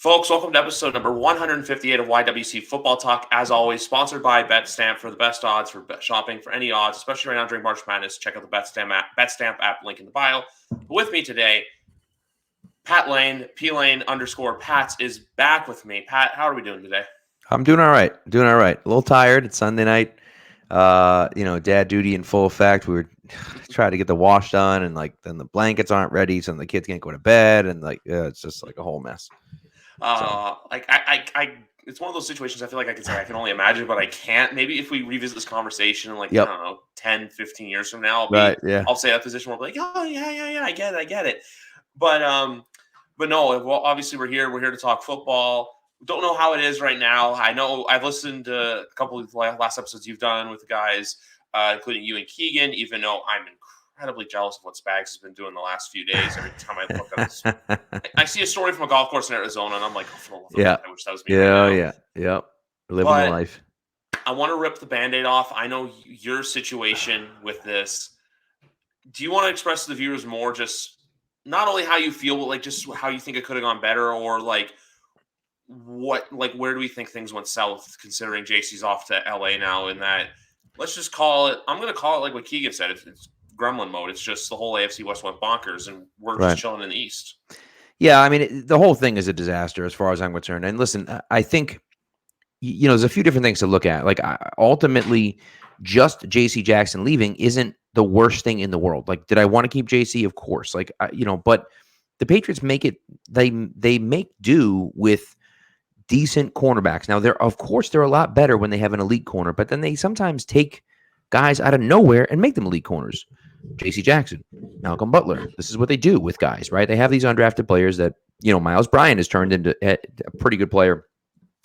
Folks, welcome to episode number 158 of YWC Football Talk. As always, sponsored by BetStamp for the best odds for shopping for any odds, especially right now during March Madness. Check out the BetStamp app, link in the bio. With me today, Pat Lane, P-Lane_Pats is back with me. Pat, how are we doing today? I'm doing all right. A little tired. It's Sunday night. Dad duty in full effect. We were trying to get the wash done, and then the blankets aren't ready, so the kids can't go to bed, and it's just like a whole mess. It's one of those situations I feel like I can only imagine, but I can't. Maybe if we revisit this conversation in I don't know, 10, 15 years from now, I'll say that position where I'll be like, oh yeah, I get it. But no, well, obviously we're here to talk football. Don't know how it is right now. I know I've listened to a couple of the last episodes you've done with the guys, including you and Keegan, even though I'm incredibly jealous of what Spags has been doing the last few days. Every time I look at this, I see a story from a golf course in Arizona, and I'm like, oh, I wish that was me. Yep. Living the life. I want to rip the Band-Aid off. I know your situation with this. Do you want to express to the viewers more just not only how you feel, but just how you think it could have gone better, or where do we think things went south, considering JC's off to LA now, and that let's just call it, I'm going to call it like what Keegan said, it's gremlin mode. It's just the whole AFC West went bonkers, and we're just chilling in the East. Yeah, I mean, the whole thing is a disaster as far as I'm concerned. And listen, I think, there's a few different things to look at. Ultimately, just JC Jackson leaving isn't the worst thing in the world. Did I want to keep JC? Of course. But the Patriots they make do with decent cornerbacks. Now, they're a lot better when they have an elite corner, but then they sometimes take guys out of nowhere and make them elite corners. JC Jackson, Malcolm Butler. This is what they do with guys, right? They have these undrafted players that, Miles Bryant has turned into a pretty good player.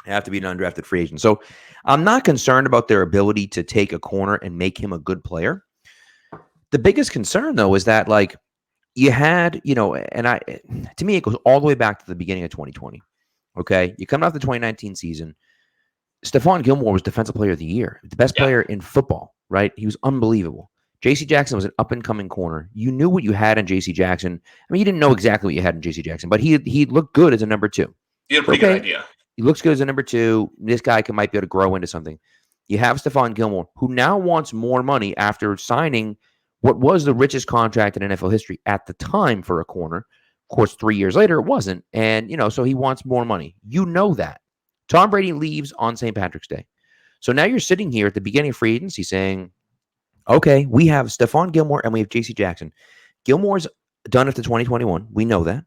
Have to be an undrafted free agent. So I'm not concerned about their ability to take a corner and make him a good player. The biggest concern, though, is that you had, to me, it goes all the way back to the beginning of 2020. Okay. You come off the 2019 season. Stefan Gilmore was Defensive Player of the Year, the best player in football, right? He was unbelievable. J.C. Jackson was an up-and-coming corner. You knew what you had in J.C. Jackson. I mean, you didn't know exactly what you had in J.C. Jackson, but he looked good as a number two. You had a pretty good idea. He looks good as a number two. This guy might be able to grow into something. You have Stefan Gilmore, who now wants more money after signing what was the richest contract in NFL history at the time for a corner. Of course, 3 years later, it wasn't. And, so he wants more money. You know that. Tom Brady leaves on St. Patrick's Day. So now you're sitting here at the beginning of free agency saying, okay, we have Stefan Gilmore and we have JC Jackson. Gilmore's done after 2021. We know that.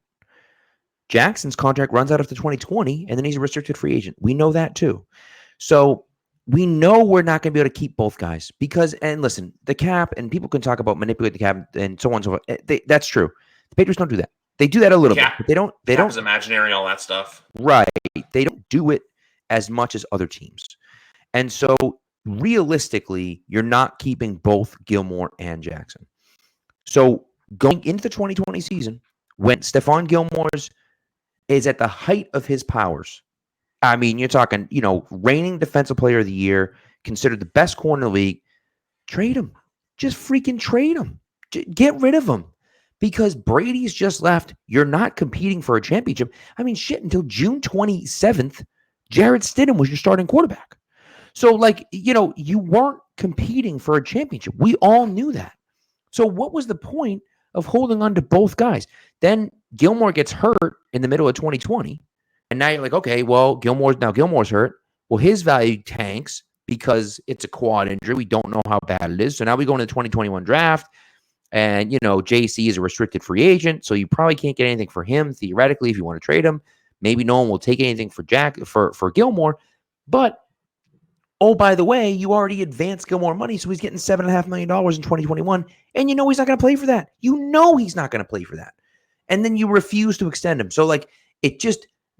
Jackson's contract runs out after 2020, and then he's a restricted free agent. We know that too. So we know we're not going to be able to keep both guys because, and listen, the cap, and people can talk about manipulate the cap and so on and so forth. That's true. The Patriots don't do that. They do that a little bit, but they don't. It's imaginary, all that stuff. Right. They don't do it as much as other teams. And so realistically, you're not keeping both Gilmore and Jackson. So going into the 2020 season, when Stefan Gilmore's is at the height of his powers, I mean, you're talking, reigning Defensive Player of the Year, considered the best corner in the league, trade him. Just freaking trade him. Get rid of him. Because Brady's just left. You're not competing for a championship. I mean, until June 27th, Jarrett Stidham was your starting quarterback. So, you weren't competing for a championship. We all knew that. So what was the point of holding on to both guys? Then Gilmore gets hurt in the middle of 2020. And now you're like, okay, well, Gilmore's hurt. Well, his value tanks because it's a quad injury. We don't know how bad it is. So now we go into the 2021 draft. And, JC is a restricted free agent, so you probably can't get anything for him, theoretically, if you want to trade him. Maybe no one will take anything for for Gilmore. But, oh, by the way, you already advanced Gilmore money, so he's getting $7.5 million in 2021, and he's not going to play for that. He's not going to play for that. And then you refuse to extend him. So,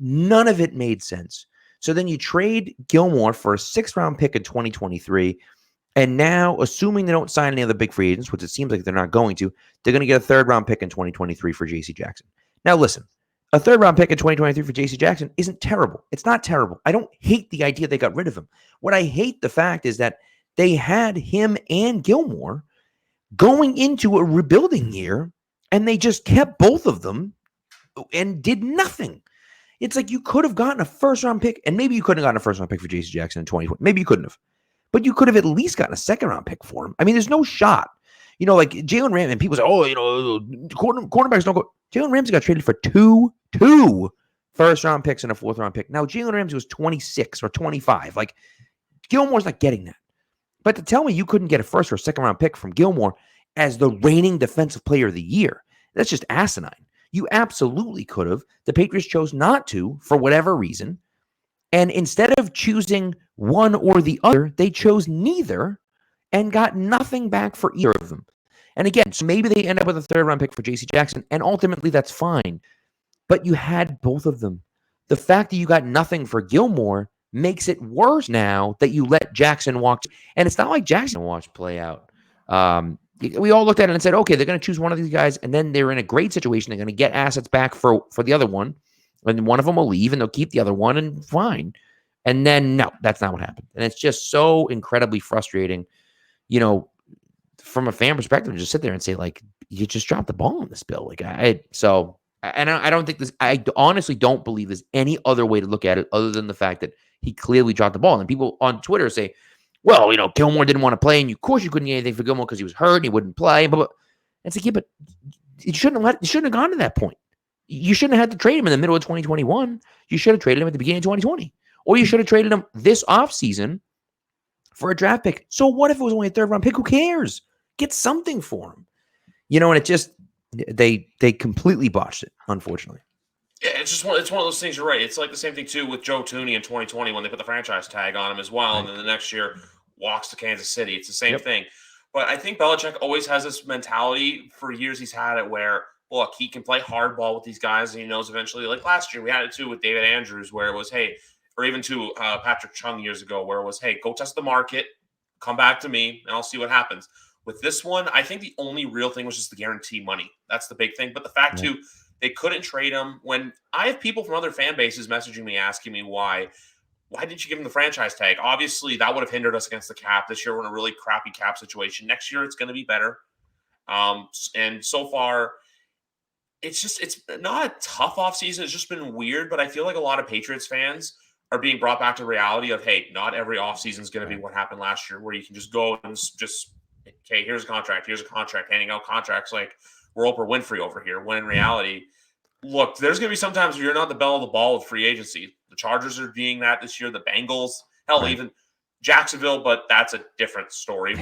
none of it made sense. So then you trade Gilmore for a 6th-round pick in 2023, and now, assuming they don't sign any other big free agents, which it seems like they're not going to, they're going to get a 3rd-round pick in 2023 for J.C. Jackson. Now, listen, a 3rd-round pick in 2023 for J.C. Jackson isn't terrible. It's not terrible. I don't hate the idea they got rid of him. What I hate the fact is that they had him and Gilmore going into a rebuilding year, and they just kept both of them and did nothing. It's like you could have gotten a first-round pick, and maybe you couldn't have gotten a first-round pick for J.C. Jackson in 2020. Maybe you couldn't have. But you could have at least gotten a second-round pick for him. I mean, there's no shot. Like Jalen Ramsey, and people say, cornerbacks don't go. Jalen Ramsey got traded for two first-round picks and a fourth-round pick. Now, Jalen Ramsey was 26 or 25. Like, Gilmore's not getting that. But to tell me you couldn't get a first or second-round pick from Gilmore as the reigning defensive player of the year, that's just asinine. You absolutely could have. The Patriots chose not to for whatever reason. And instead of choosing one or the other, they chose neither and got nothing back for either of them. And again, so maybe they end up with a third-round pick for J.C. Jackson, and ultimately that's fine. But you had both of them. The fact that you got nothing for Gilmore makes it worse now that you let Jackson walk. And it's not like Jackson watched play out. We all looked at it and said, okay, they're going to choose one of these guys, and then they're in a great situation. They're going to get assets back for the other one, and one of them will leave, and they'll keep the other one, and fine. And then, no, that's not what happened. And it's just so incredibly frustrating, from a fan perspective, to just sit there and say, like, you just dropped the ball on this, Bill. I don't think this, I honestly don't believe there's any other way to look at it other than the fact that he clearly dropped the ball. And people on Twitter say, well, Gilmore didn't want to play, and of course you couldn't get anything for Gilmore because he was hurt and he wouldn't play. But it's like, yeah, but you shouldn't have gone to that point. You shouldn't have had to trade him in the middle of 2021. You should have traded him at the beginning of 2020. Or you should have traded him this offseason for a draft pick. So what if it was only a third-round pick? Who cares? Get something for him. And it just, they completely botched it, unfortunately. Yeah, it's one of those things. You're right. It's like the same thing too with Joe Thuney in 2020 when they put the franchise tag on him as well, and then the next year walks to Kansas City. It's the same thing. But I think Belichick always has this mentality. For years he's had it where, look, he can play hardball with these guys, and he knows eventually. Like last year, we had it too with David Andrews, where it was, hey, or even to Patrick Chung years ago, where it was, hey, go test the market, come back to me, and I'll see what happens. With this one, I think the only real thing was just the guarantee money. That's the big thing. But the fact too, they couldn't trade him. When I have people from other fan bases messaging me asking me why didn't you give him the franchise tag? Obviously, that would have hindered us against the cap. This year, we're in a really crappy cap situation. Next year, it's going to be better. And so far, it's not a tough offseason. It's just been weird. But I feel like a lot of Patriots fans are being brought back to reality of, hey, not every offseason is going to be what happened last year, where you can just go and just, okay, here's a contract, handing out contracts like we're Oprah Winfrey over here, when in reality, look, there's going to be sometimes where you're not the belle of the ball with free agency. The Chargers are being that this year, the Bengals, hell, even Jacksonville, but that's a different story.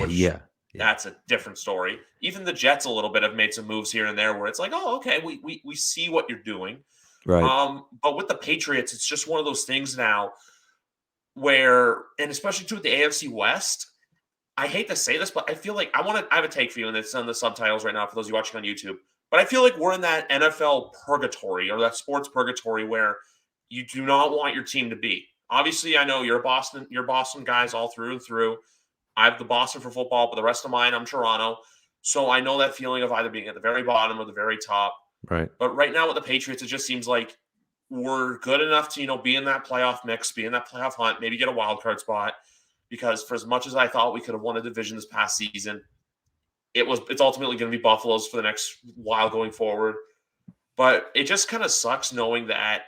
That's a different story. Even the Jets a little bit have made some moves here and there where it's like, oh, okay, we see what you're doing. Right. But with the Patriots, it's just one of those things now where, and especially too with the AFC West, I hate to say this, but I feel like I have a take for you, and it's on the subtitles right now for those of you watching on YouTube. But I feel like we're in that NFL purgatory, or that sports purgatory, where you do not want your team to be. Obviously, I know you're Boston guys all through and through. I have the Boston for football, but the rest of mine, I'm Toronto. So I know that feeling of either being at the very bottom or the very top. Right. But right now with the Patriots, it just seems like we're good enough to, be in that playoff mix, be in that playoff hunt, maybe get a wild card spot. Because for as much as I thought we could have won a division this past season, it's ultimately going to be Buffalo's for the next while going forward. But it just kind of sucks knowing that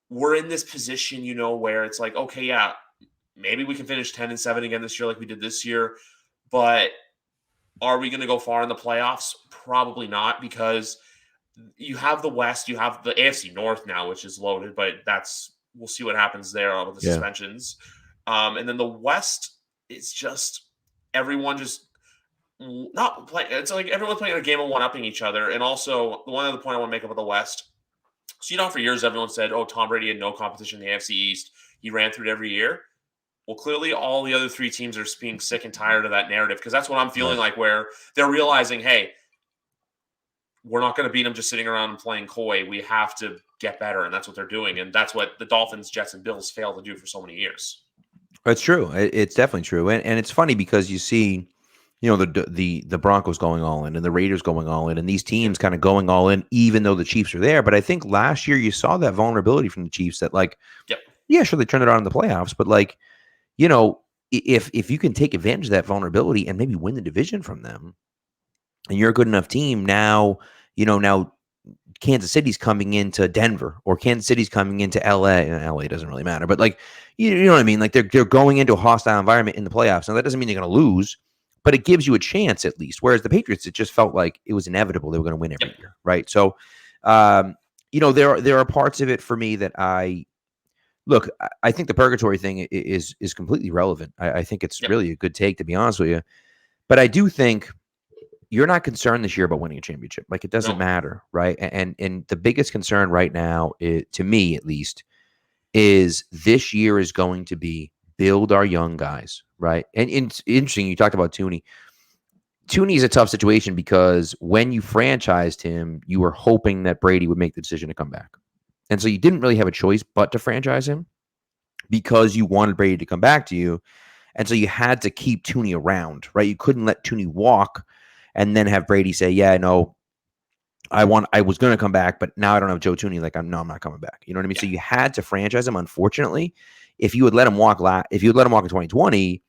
we're in this position, where it's like, okay, yeah, maybe we can finish 10-7 again this year like we did this year. But are we going to go far in the playoffs? Probably not, because you have the West, you have the AFC North now, which is loaded, but we'll see what happens there with the suspensions. And then the West, it's just everyone just not playing. It's like everyone's playing a game of one-upping each other. And also, the one other point I want to make about the West. So, for years, everyone said, oh, Tom Brady had no competition in the AFC East. He ran through it every year. Well, clearly, all the other three teams are being sick and tired of that narrative, because that's what I'm feeling like, where they're realizing, hey, we're not going to beat them just sitting around and playing coy. We have to get better, and that's what they're doing. And that's what the Dolphins, Jets, and Bills failed to do for so many years. It's true. It's definitely true. And it's funny because you see, the Broncos going all in and the Raiders going all in, and these teams kind of going all in, even though the Chiefs are there. But I think last year you saw that vulnerability from the Chiefs that, like, yeah, sure, they turned it on in the playoffs, but like, if you can take advantage of that vulnerability and maybe win the division from them, and you're a good enough team now, now Kansas City's coming into Denver or Kansas City's coming into LA. And LA doesn't really matter, but like, you know what I mean? Like they're going into a hostile environment in the playoffs. Now that doesn't mean they're going to lose, but it gives you a chance at least. Whereas the Patriots, it just felt like it was inevitable they were going to win every year, right? So, there are parts of it for me that I think the purgatory thing is completely relevant. I think it's really a good take, to be honest with you. But I do think you're not concerned this year about winning a championship. Like, it doesn't matter, right? And the biggest concern right now, to me at least, is this year is going to be build our young guys, right? And it's interesting, you talked about Tooney. Tooney is a tough situation because when you franchised him, you were hoping that Brady would make the decision to come back. And so you didn't really have a choice but to franchise him because you wanted Brady to come back to you. And so you had to keep Tooney around, right? You couldn't let Tooney walk and then have Brady say, yeah, no, I was going to come back, but now I don't have Joe Tooney. Like, I'm not coming back. You know what I mean? Yeah. So you had to franchise him. Unfortunately, if you would let him walk, in 2020,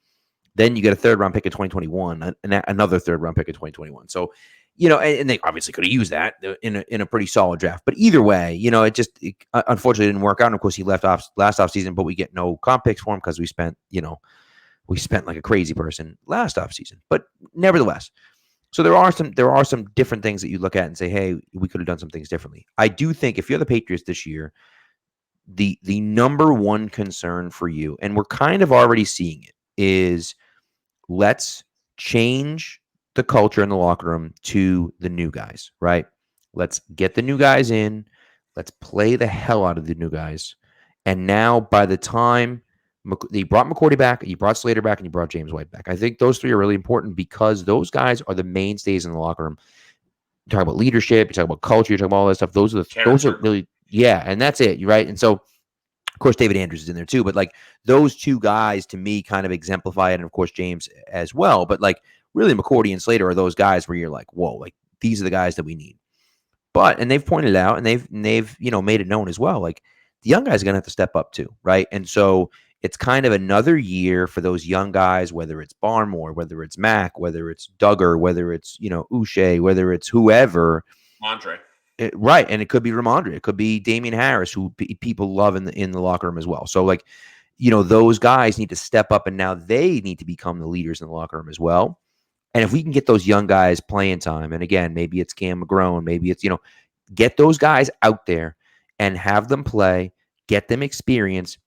then you get a third-round pick in 2021, and another third-round pick in 2021. So, and they obviously could have used that in a pretty solid draft. But either way, it unfortunately didn't work out. And of course, he left off last offseason, but we get no comp picks for him because we spent like a crazy person last offseason. But nevertheless, so there are some different things that you look at and say, hey, we could have done some things differently. I do think if you're the Patriots this year, the number one concern for you, and we're kind of already seeing it, is let's change the culture in the locker room to the new guys, right? Let's get the new guys in. Let's play the hell out of the new guys. And now by the time you brought McCourty back, you brought Slater back, and you brought James White back, I think those three are really important because those guys are the mainstays in the locker room. You talk about leadership, you talk about culture, you talk about all that stuff. Those are really, and that's it, right? And so, of course, David Andrews is in there too, but like those two guys to me kind of exemplify it, and of course James as well. But like really, McCourty and Slater are those guys where you're like, whoa, like these are the guys that we need. And they've pointed out, and they've made it known as well, like the young guys are gonna have to step up too, right? And so it's kind of another year for those young guys, whether it's Barmore, whether it's Mack, whether it's Duggar, whether it's Uche, whether it's whoever, Andre. Right, and it could be Ramondre, it could be Damian Harris, who people love in the locker room as well. So like, those guys need to step up, and now they need to become the leaders in the locker room as well. And if we can get those young guys playing time, and again, maybe it's Cam McGrone, maybe it's get those guys out there and have them play, get them experience,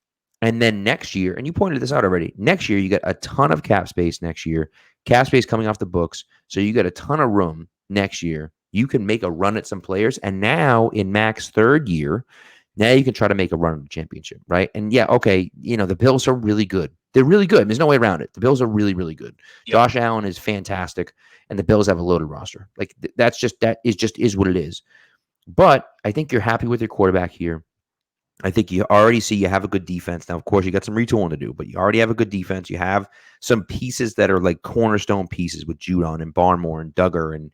and then next year, and you pointed this out already, next year you get a ton of cap space next year, cap space coming off the books, so you get a ton of room next year. You can make a run at some players. And now in Mac's third year, now you can try to make a run at the championship, right? And yeah, okay, the Bills are really good. They're really good. There's no way around it. The Bills are really, really good. Yep. Josh Allen is fantastic, and the Bills have a loaded roster. Like that is what it is. But I think you're happy with your quarterback here. I think you already see you have a good defense. Now, of course, you got some retooling to do, but you already have a good defense. You have some pieces that are like cornerstone pieces with Judon and Barmore and Duggar and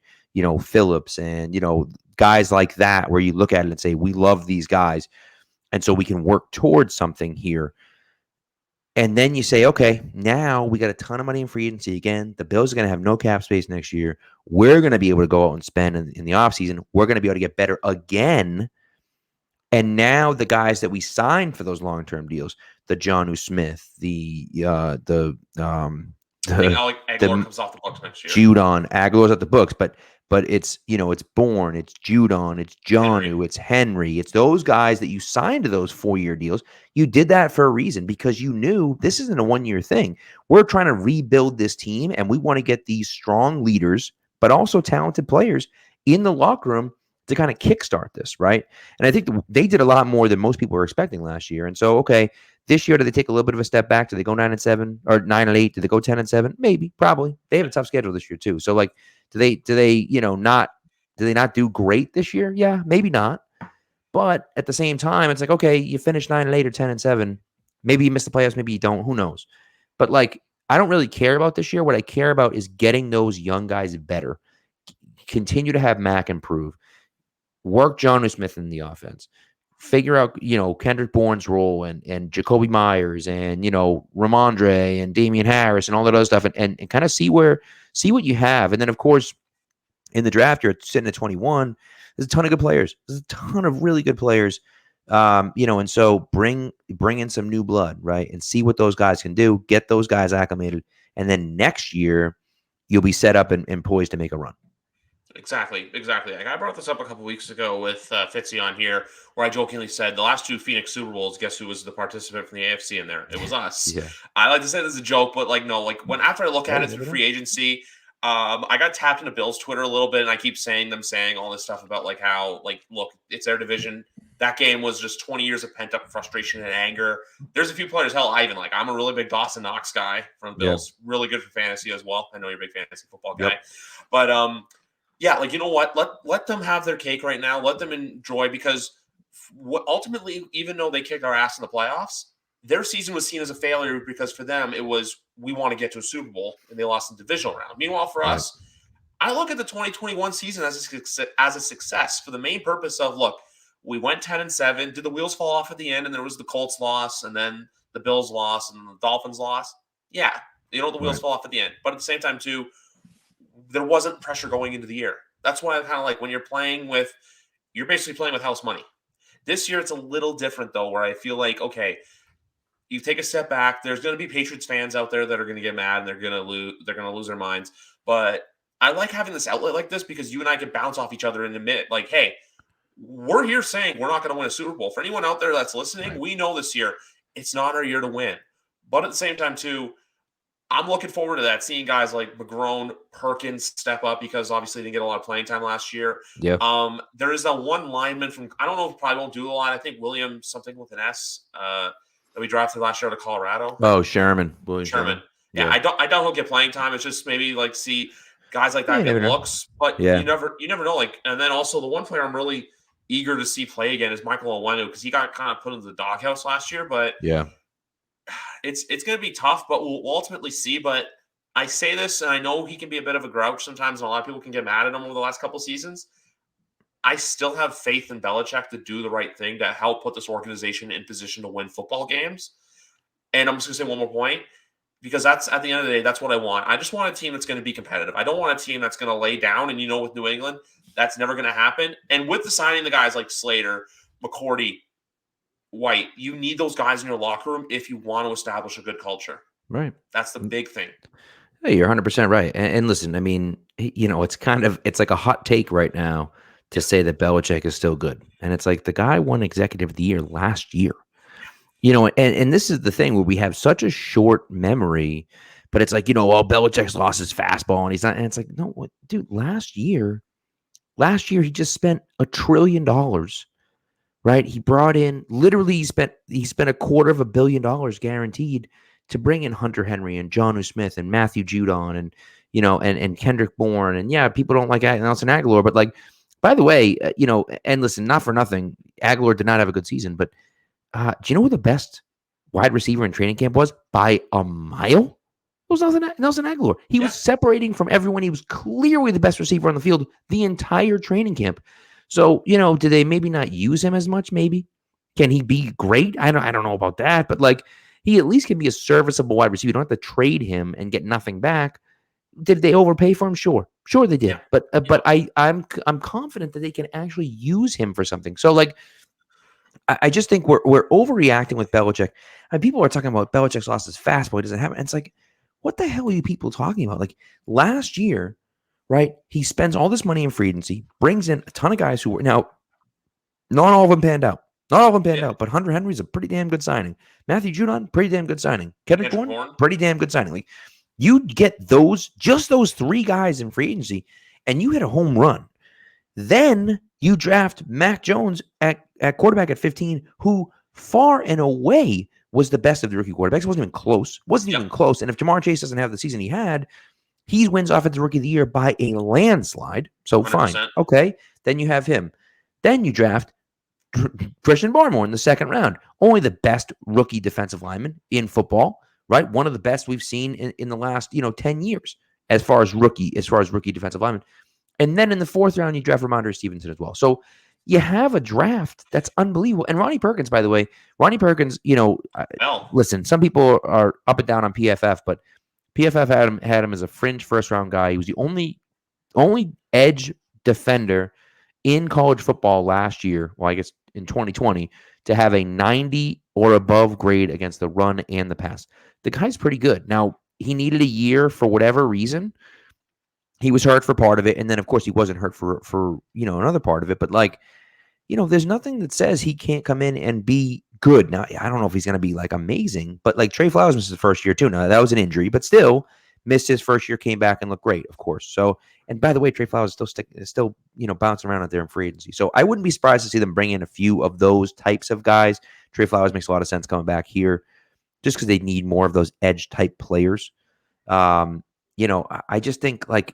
Phillips and, guys like that, where you look at it and say, we love these guys. And so we can work towards something here. And then you say, okay, now we got a ton of money in free agency again. The Bills are going to have no cap space next year. We're going to be able to go out and spend in the offseason. We're going to be able to get better again. And now the guys that we signed for those long-term deals, the Jonnu Smith, the Aguilar comes off the books next year. Judon, Aguilar's at the books, but it's it's Bourne, it's Judon, it's Jonnu, it's Henry, it's those guys that you signed to those 4-year deals. You did that for a reason because you knew this isn't a 1-year thing. We're trying to rebuild this team, and we want to get these strong leaders, but also talented players in the locker room to kind of kickstart this, right? And I think they did a lot more than most people were expecting last year. And so, okay, this year, do they take a little bit of a step back? Do they go 9-7 or 9-8? Do they go 10-7? Maybe, probably. They have a tough schedule this year too. So, like, do they not do great this year? Yeah, maybe not. But at the same time, it's like, okay, you finish 9-8 or 10-7. Maybe you miss the playoffs, maybe you don't. Who knows? But like, I don't really care about this year. What I care about is getting those young guys better. Continue to have Mac improve. Work Jonnu Smith in the offense. Figure out, Kendrick Bourne's role and Jacoby Myers and, Ramondre and Damian Harris and all that other stuff and kind of see what you have. And then, of course, in the draft, you're sitting at 21. There's a ton of good players. There's a ton of really good players. And so bring in some new blood, right? And see what those guys can do. Get those guys acclimated. And then next year, you'll be set up and poised to make a run. Exactly. Like I brought this up a couple weeks ago with Fitzy on here, where I jokingly said the last 2 Phoenix Super Bowls, guess who was the participant from the AFC in there? It was us. Yeah. I like to say this as a joke, but when after I look at it through free agency, I got tapped into Bill's Twitter a little bit, and I keep saying all this stuff about how look, it's their division. That game was just 20 years of pent up frustration and anger. There's a few players. Hell, I'm a really big Dawson Knox guy from Bills. Yeah. Really good for fantasy as well. I know you're a big fantasy football guy, but yeah, you know what? Let them have their cake right now. Let them enjoy, because ultimately, even though they kicked our ass in the playoffs, their season was seen as a failure, because for them it was, we want to get to a Super Bowl, and they lost in the divisional round. Meanwhile, for us, I look at the 2021 season as a success for the main purpose of, look, we went 10-7. Did the wheels fall off at the end, and there was the Colts loss, and then the Bills loss, and the Dolphins loss? Yeah, the wheels fall off at the end. But at the same time, too, there wasn't pressure going into the year. That's why I kind of when you're basically playing with house money. This year, it's a little different, though, where I feel okay, you take a step back. There's going to be Patriots fans out there that are going to get mad, and they're going to lose their minds. But I like having this outlet like this, because you and I can bounce off each other and admit, hey, we're here saying we're not going to win a Super Bowl. For anyone out there that's listening, we know this year it's not our year to win. But at the same time, too, I'm looking forward to that, seeing guys like McGrone, Perkins step up, because obviously they didn't get a lot of playing time last year. Yeah. There is that one lineman from, I don't know, probably won't do a lot. I think William something with an S that we drafted last year out of Colorado. Oh, Sherman. William Sherman. Yeah, I don't he'll get playing time. It's just maybe see guys like that get looks, but you never know. And then also the one player I'm really eager to see play again is Michael Onwenu, because he got kind of put into the doghouse last year. But yeah, it's going to be tough, but we'll ultimately see. But I say this, and I know he can be a bit of a grouch sometimes, and a lot of people can get mad at him over the last couple of seasons. I still have faith in Belichick to do the right thing to help put this organization in position to win football games. And I'm just going to say one more point, because that's, at the end of the day, that's what I want. I just want a team that's going to be competitive. I don't want a team that's going to lay down. And with New England, that's never going to happen. And with the signing the guys like Slater, McCourty, White, you need those guys in your locker room if you want to establish a good culture. Right. That's the big thing. Hey, you're 100% right. And listen, I mean, it's like a hot take right now to say that Belichick is still good. And it's the guy won Executive of the Year last year. And this is the thing where we have such a short memory, but it's Belichick's lost his fastball and he's not. And it's no, dude, last year he just spent $1 trillion, right? He brought in, literally he spent $250 million guaranteed to bring in Hunter Henry and Jonnu Smith and Matthew Judon and, and Kendrick Bourne. And yeah, people don't like Nelson Aguilar, but by the way, and listen, not for nothing, Aguilar did not have a good season, but do you know who the best wide receiver in training camp was by a mile? It was Nelson Aguilar. He was separating from everyone. He was clearly the best receiver on the field the entire training camp. So, do they maybe not use him as much? Maybe. Can he be great? I don't know about that, but he at least can be a serviceable wide receiver. You don't have to trade him and get nothing back. Did they overpay for him? Sure they did. Yeah. But I'm confident that they can actually use him for something. So I just think we're overreacting with Belichick. And people are talking about Belichick's lost his fastball. He doesn't have it. And it's what the hell are you people talking about? Last year, right? He spends all this money in free agency, brings in a ton of guys who were, now, not all of them panned out. Not all of them panned out, but Hunter Henry's a pretty damn good signing. Matthew Judon, pretty damn good signing. Kendrick Bourne, pretty damn good signing. You get just those 3 guys in free agency, and you hit a home run. Then you draft Mac Jones at quarterback at 15, who far and away was the best of the rookie quarterbacks. It wasn't even close. Even close. And if Jamar Chase doesn't have the season he had, he wins Offensive Rookie of the Year by a landslide. So 100%. Fine. Okay. Then you have him. Then you draft Christian Barmore in the 2nd round. Only the best rookie defensive lineman in football, right? One of the best we've seen in the last 10 years as far as rookie defensive lineman. And then in the 4th round, you draft Ramondre Stevenson as well. So you have a draft that's unbelievable. And Ronnie Perkins, by the way, listen, some people are up and down on PFF, but PFF had him as a fringe 1st round guy. He was the only edge defender in college football last year, well, I guess in 2020, to have a 90 or above grade against the run and the pass. The guy's pretty good. Now, he needed a year for whatever reason. He was hurt for part of it, and then of course he wasn't hurt for another part of it. But there's nothing that says he can't come in and be good. Now, I don't know if he's going to be like amazing, but like Trey Flowers missed his first year too. Now that was an injury, but still missed his first year, came back and looked great, of course. So, and by the way, Trey Flowers is still bouncing around out there in free agency. So I wouldn't be surprised to see them bring in a few of those types of guys. Trey Flowers makes a lot of sense coming back here, just because they need more of those edge type players. I just think like,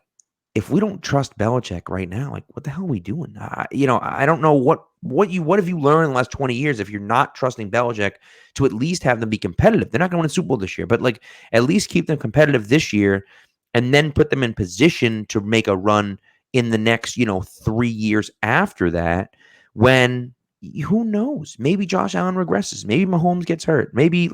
if we don't trust Belichick right now, like what the hell are we doing? I don't know what have you learned in the last 20 years if you're not trusting Belichick to at least have them be competitive. They're not going to win a Super Bowl this year, but like at least keep them competitive this year and then put them in position to make a run in the next, 3 years after that, when who knows? Maybe Josh Allen regresses. Maybe Mahomes gets hurt. Maybe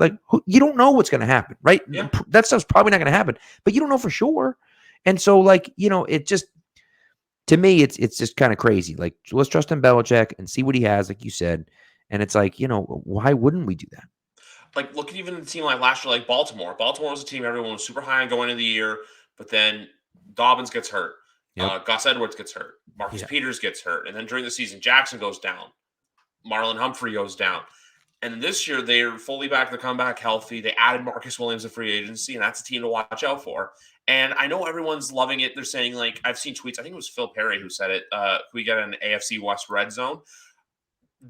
you don't know what's going to happen, right? Yeah. That stuff's probably not going to happen, but you don't know for sure. And so, it just, to me, it's just kind of crazy. Like, let's trust in Belichick and see what he has, like you said. And it's like, why wouldn't we do that? Like, look at even a team like last year, like Baltimore. Baltimore was a team everyone was super high on going into the year, but then Dobbins gets hurt. Yep. Gus Edwards gets hurt. Marcus Peters gets hurt. And then during the season, Jackson goes down. Marlon Humphrey goes down. And this year, they're fully back to come back healthy. They added Marcus Williams to free agency, and that's a team to watch out for. And I know everyone's loving it. They're saying, like, I've seen tweets. I think it was Phil Perry who said it. We get an AFC West red zone.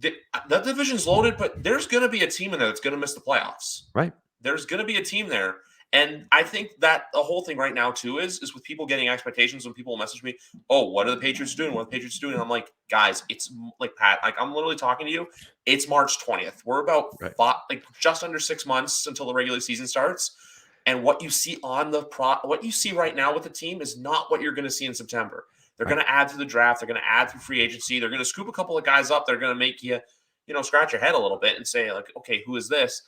That division's loaded, but there's going to be a team in there that's going to miss the playoffs. Right. There's going to be a team there. And I think that the whole thing right now, too, is with people getting expectations. When people message me, oh, what are the Patriots doing? What are the Patriots doing? And I'm like, guys, it's like, Pat, like, I'm literally talking to you. It's March 20th. We're about just under 6 months until the regular season starts. And what you see on what you see right now with the team is not what you're going to see in September. They're going to add through the draft. They're going to add through free agency. They're going to scoop a couple of guys up. They're going to make you, scratch your head a little bit and say, like, okay, who is this?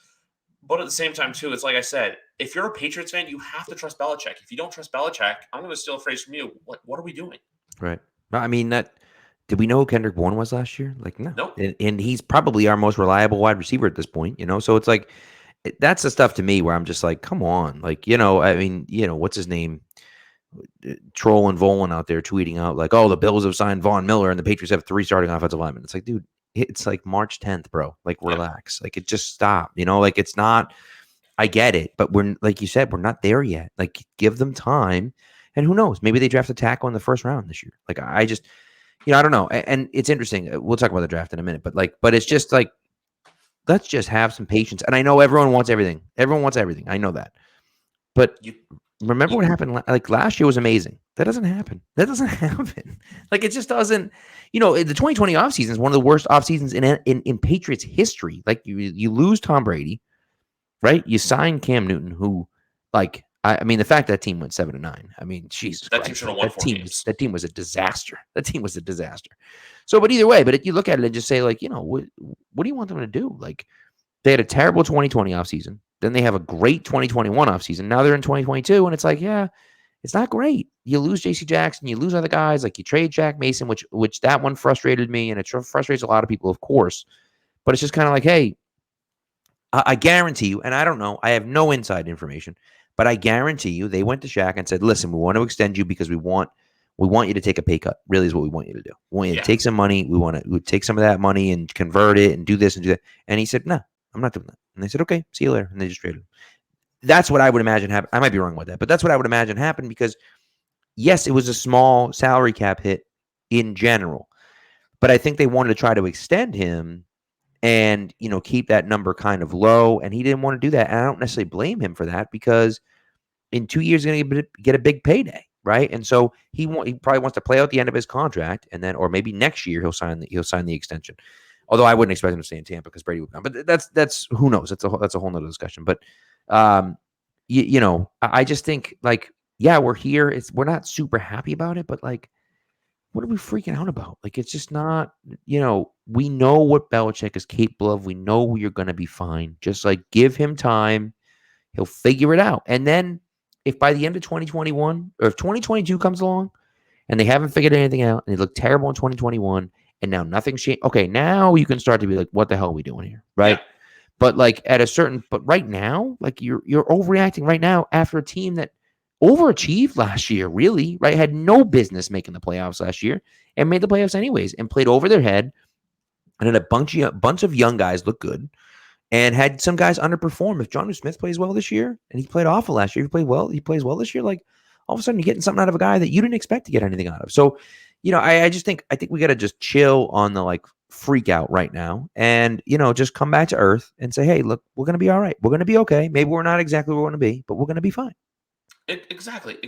But at the same time, too, it's like I said, if you're a Patriots fan, you have to trust Belichick. If you don't trust Belichick, I'm going to steal a phrase from you. What are we doing? Right. I mean, did we know who Kendrick Bourne was last year? Like, no. Nope. And he's probably our most reliable wide receiver at this point, So it's like, that's the stuff to me where I'm just like, come on. Like, I mean, what's his name? Troll and Volan out there tweeting out like, oh, the Bills have signed Von Miller and the Patriots have 3 starting offensive linemen. It's like, dude, it's like March 10th, bro. Like, relax. Like, it just stopped. Like, it's not. I get it, but we're, like you said, we're not there yet. Like, give them time, and who knows? Maybe they draft a tackle in the first round this year. Like, I just, I don't know. And it's interesting. We'll talk about the draft in a minute, but it's just like, let's just have some patience. And I know everyone wants everything. Everyone wants everything. I know that, but remember what happened? Like last year was amazing. That doesn't happen. Like, it just doesn't. The 2020 offseason is one of the worst offseasons in Patriots history. Like, you lose Tom Brady, right? You sign Cam Newton, who, like, I mean, the fact that team went 7-9. I mean, Jesus that Christ, team should have won 4 games. That team was a disaster. So, but either way, you look at it and just say, like, what do you want them to do? Like, they had a terrible 2020 offseason. Then they have a great 2021 offseason. Now they're in 2022, and it's like, yeah, it's not great. You lose J.C. Jackson, you lose other guys, like you trade Jack Mason, which that one frustrated me, and it frustrates a lot of people, of course. But it's just kind of like, hey, I guarantee you, and I don't know, I have no inside information, but I guarantee you they went to Shaq and said, listen, we want to extend you because we want you to take a pay cut, really is what we want you to do. We want you to take some money. We take some of that money and convert it and do this and do that. And he said, no, I'm not doing that. And they said, okay, see you later. And they just traded him. That's what I would imagine happened. I might be wrong with that, but that's what I would imagine happened because, yes, it was a small salary cap hit in general, but I think they wanted to try to extend him and, keep that number kind of low. And he didn't want to do that. And I don't necessarily blame him for that because in 2 years, he's going to get a big payday. Right. And so he probably wants to play out the end of his contract and then, or maybe next year he'll sign the extension. Although I wouldn't expect him to stay in Tampa because Brady would come. But that's who knows. That's a whole nother discussion. But, I just think, like, yeah, we're here. We're not super happy about it, but, like, what are we freaking out about? Like, it's just not, we know what Belichick is capable of. We know you're going to be fine. Just, like, give him time. He'll figure it out. And then if by the end of 2021 or if 2022 comes along and they haven't figured anything out, and they look terrible in 2021, and now nothing's changed. Okay, now you can start to be like, what the hell are we doing here, right? Yeah. But like but right now, like you're overreacting right now after a team that overachieved last year, really, right? Had no business making the playoffs last year and made the playoffs anyways and played over their head and had a bunch of young guys look good and had some guys underperform. If Jonnu Smith plays well this year and he played awful last year, he plays well this year, like all of a sudden you're getting something out of a guy that you didn't expect to get anything out of. So, I think we got to just chill on the like freak out right now and, just come back to earth and say, hey, look, we're going to be all right. We're going to be okay. Maybe we're not exactly where we want to be, but we're going to be fine. Exactly.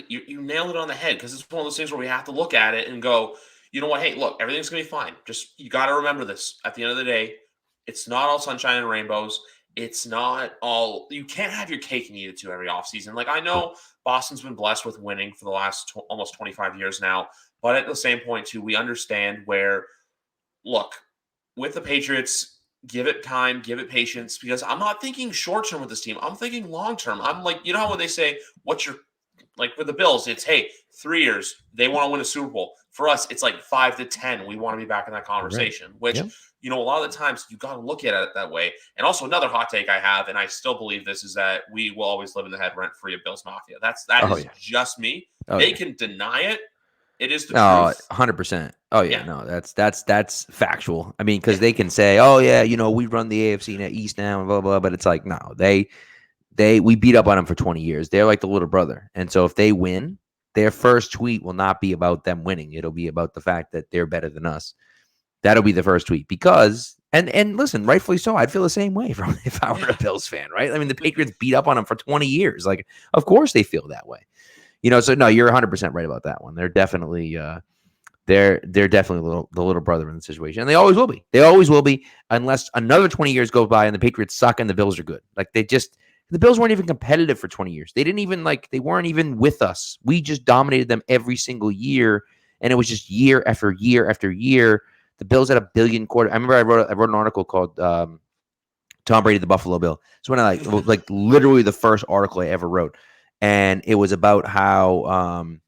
You nailed it on the head because it's one of those things where we have to look at it and go, you know what? Hey, look, everything's going to be fine. Just, you got to remember this. At the end of the day, it's not all sunshine and rainbows. It's not all, you can't have your cake and eat it too every offseason. Like, I know Boston's been blessed with winning for the last almost 25 years now, but at the same point, too, we understand where, look, with the Patriots, give it time, give it patience, because I'm not thinking short term with this team. I'm thinking long term. I'm like, you know how when they say, what's your, like with the Bills, it's, hey, 3 years, they want to win a Super Bowl. For us, it's like 5 to 10. We want to be back in that conversation, which, a lot of the times you got to look at it that way. And also another hot take I have, and I still believe this, is that we will always live in the head rent free of Bills Mafia. That is just me. They can deny it. It is the truth. 100%. Oh yeah, no, that's factual. I mean, because they can say, oh yeah, we run the AFC East now and blah blah, but it's like, no, we beat up on them for 20 years. They're like the little brother, and so if they win, their first tweet will not be about them winning. It'll be about the fact that they're better than us. That'll be the first tweet because, and listen, rightfully so. I'd feel the same way if I were a Bills fan, right? I mean, the Patriots beat up on them for 20 years. Like, of course they feel that way. So no, you're 100% right about that one. They're definitely they're definitely the little brother in the situation, and they always will be. They always will be unless another 20 years go by and the Patriots suck and the Bills are good. Like the Bills weren't even competitive for 20 years. They weren't even with us. We just dominated them every single year, and it was just year after year after year. The Bills had a billion quarter. I remember I wrote an article called Tom Brady, the Buffalo Bill. It's when I like literally the first article I ever wrote. And it was about how,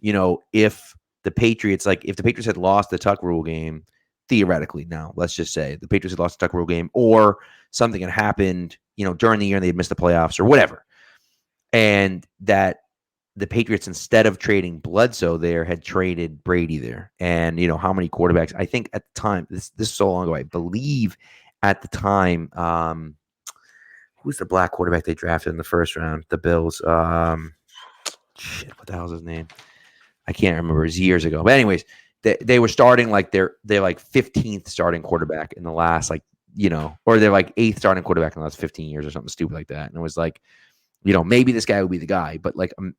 if the Patriots had lost the Tuck Rule game, theoretically now, let's just say the Patriots had lost the Tuck Rule game or something had happened, during the year and they had missed the playoffs or whatever. And that the Patriots, instead of trading Bledsoe there, had traded Brady there. And, how many quarterbacks, I think at the time, this is so long ago, I believe at the time, who's the black quarterback they drafted in the first round? The Bills. What the hell's his name? I can't remember. It was years ago. But anyways, they were starting like they're like 15th starting quarterback in the last or they're like 8th starting quarterback in the last 15 years or something stupid like that. And it was like, maybe this guy would be the guy, but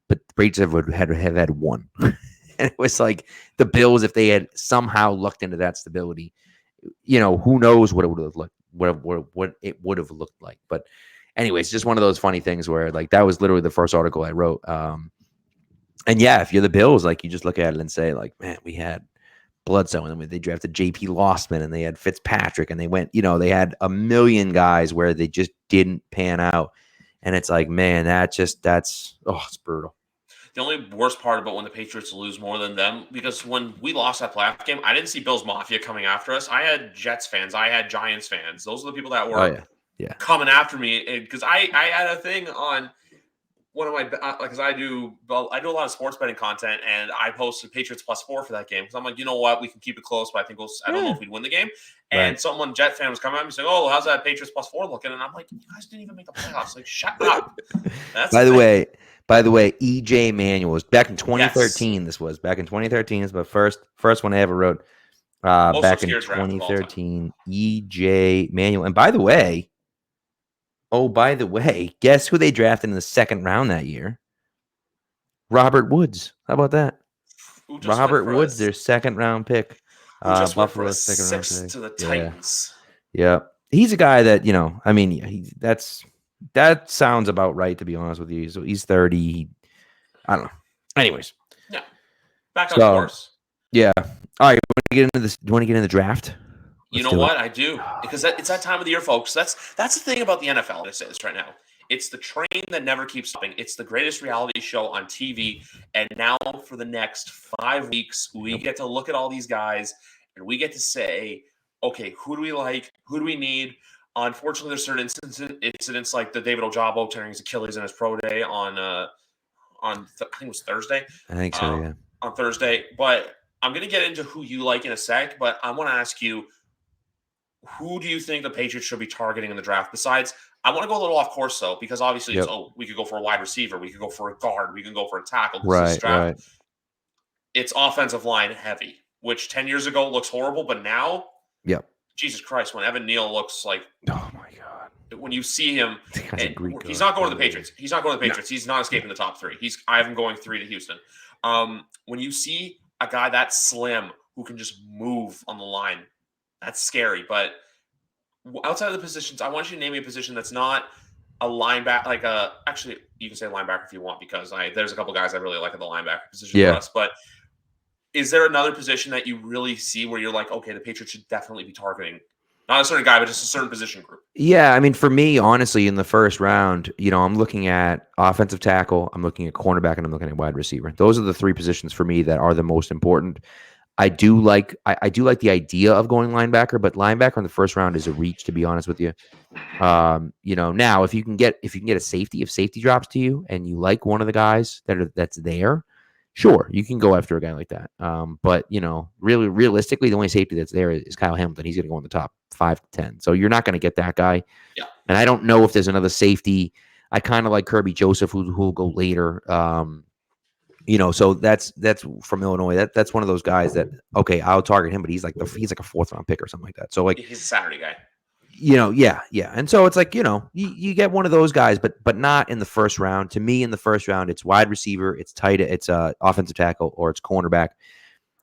but Brady had one. And it was like the Bills, if they had somehow looked into that stability, who knows what it would have looked, what it would have looked like. But anyways, just one of those funny things where like that was literally the first article I wrote. And yeah, if you're the Bills, like you just look at it and say like, man, we had Bledsoe and then they drafted JP Lostman and they had Fitzpatrick and they went, they had a million guys where they just didn't pan out. And it's like, man, it's brutal. The only worst part about when the Patriots lose more than them, because when we lost that playoff game, I didn't see Bills Mafia coming after us. I had Jets fans. I had Giants fans. Those are the people that were coming after me. Because I had a thing on one of my, because I do a lot of sports betting content, and I posted Patriots +4 for that game. Because I'm like, you know what? We can keep it close, but I think I don't know if we'd win the game. And someone, Jet fan, was coming at me saying, oh, how's that Patriots +4 looking? And I'm like, you guys didn't even make the playoffs. Like, shut up. By the way, EJ Manuel was back in 2013. Yes. This was back in 2013. It's my first one I ever wrote. Back in 2013, EJ Manuel. And by the way, guess who they drafted in the second round that year? Robert Woods. How about that? Robert Woods, their second round pick. Buffalo second round pick to the Titans. Yeah. He's a guy that, I mean, that sounds about right, to be honest with you. So he's 30. I don't know. Anyways. Yeah. Back on course. Yeah. All right. Do you want to get into the draft? You know what? I do. Because it's that time of the year, folks. That's the thing about the NFL. I say this right now. It's the train that never keeps stopping. It's the greatest reality show on TV. And now for the next 5 weeks, we get to look at all these guys and we get to say, okay, who do we like? Who do we need? Unfortunately, there's certain incidents like the David Ojabo tearing his Achilles in his pro day I think it was Thursday. I think so, yeah. On Thursday. But I'm going to get into who you like in a sec. But I want to ask you, who do you think the Patriots should be targeting in the draft? Besides, I want to go a little off course though, because obviously we could go for a wide receiver, we could go for a guard, we can go for a tackle. Right, right. It's offensive line heavy, which 10 years ago looks horrible, but now, Jesus Christ, when Evan Neal looks like, oh my God, when you see him, he's not going to the Patriots. He's not going to the Patriots. No. He's not escaping the top 3. I have him going 3 to Houston. When you see a guy that slim who can just move on the line, that's scary. But outside of the positions, I want you to name me a position that's not a linebacker. Actually, you can say linebacker if you want, because there's a couple guys I really like at the linebacker position for us. But is there another position that you really see where you're like, okay, the Patriots should definitely be targeting not a certain guy, but just a certain position group? Yeah, I mean, for me, honestly, in the first round, I'm looking at offensive tackle, I'm looking at cornerback, and I'm looking at wide receiver. Those are the 3 positions for me that are the most important. I do like the idea of going linebacker, but linebacker in the first round is a reach, to be honest with you. Now if you can get a safety, if safety drops to you and you like one of the guys that's there, sure, you can go after a guy like that. But really realistically, the only safety that's there is Kyle Hamilton. He's going to go in the top 5 to 10. So you're not going to get that guy. Yeah. And I don't know if there's another safety. I kind of like Kirby Joseph, who will go later. So that's from Illinois. That's one of those guys that, okay, I'll target him, but he's like a 4th round pick or something like that. So like, he's a Saturday guy. Yeah. And so it's like, you get one of those guys, but not in the first round. To me, in the first round, it's wide receiver, it's tight, it's offensive tackle, or it's cornerback.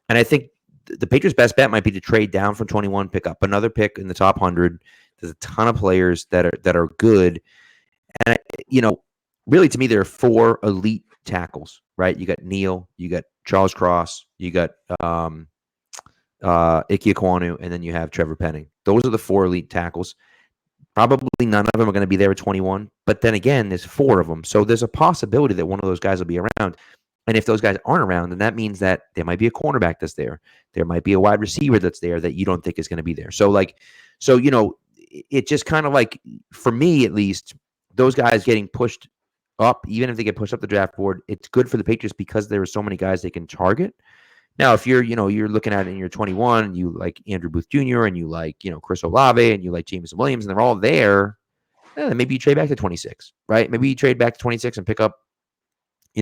And I think the Patriots' best bet might be to trade down from 21, pick up another pick in the top 100. There's a ton of players that are good. And really, to me, there are 4 elite tackles, right? You got Neal, you got Charles Cross, you got Ike Ekwonu, and then you have Trevor Penning. Those are the 4 elite tackles. Probably none of them are going to be there at 21, but then again, there's 4 of them. So there's a possibility that one of those guys will be around. And if those guys aren't around, then that means that there might be a cornerback that's there. There might be a wide receiver that's there that you don't think is going to be there. So it just kind of like, for me at least, those guys getting pushed up, even if they get pushed up the draft board, it's good for the Patriots because there are so many guys they can target. Now, if you're looking at it and you're 21, and you like Andrew Booth Jr. and you like, Chris Olave and you like Jameson Williams, and they're all there, then maybe you trade back to 26, right? Maybe you trade back to 26 and pick up,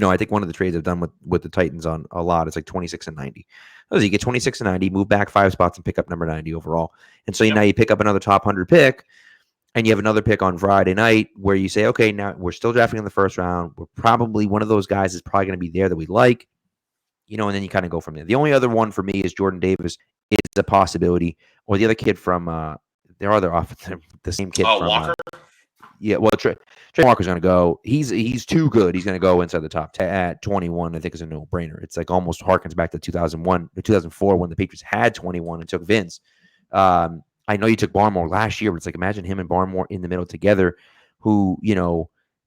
I think one of the trades I've done with the Titans on a lot is like 26 and 90. So you get 26 and 90, move back 5 spots and pick up number 90 overall. And so now you pick up another top 100 pick, and you have another pick on Friday night where you say, okay, now we're still drafting in the first round. We're probably, one of those guys is probably going to be there that we like. And then you kind of go from there. The only other one for me is Jordan Davis is a possibility, or the other kid from the same kid from Walker. Trey Walker's going to go. He's too good. He's going to go inside the top 10 at 21. I think is a no-brainer. It's like almost harkens back to 2001 or 2004 when the Patriots had 21 and took Vince. I know you took Barmore last year, but it's like, imagine him and Barmore in the middle together, who,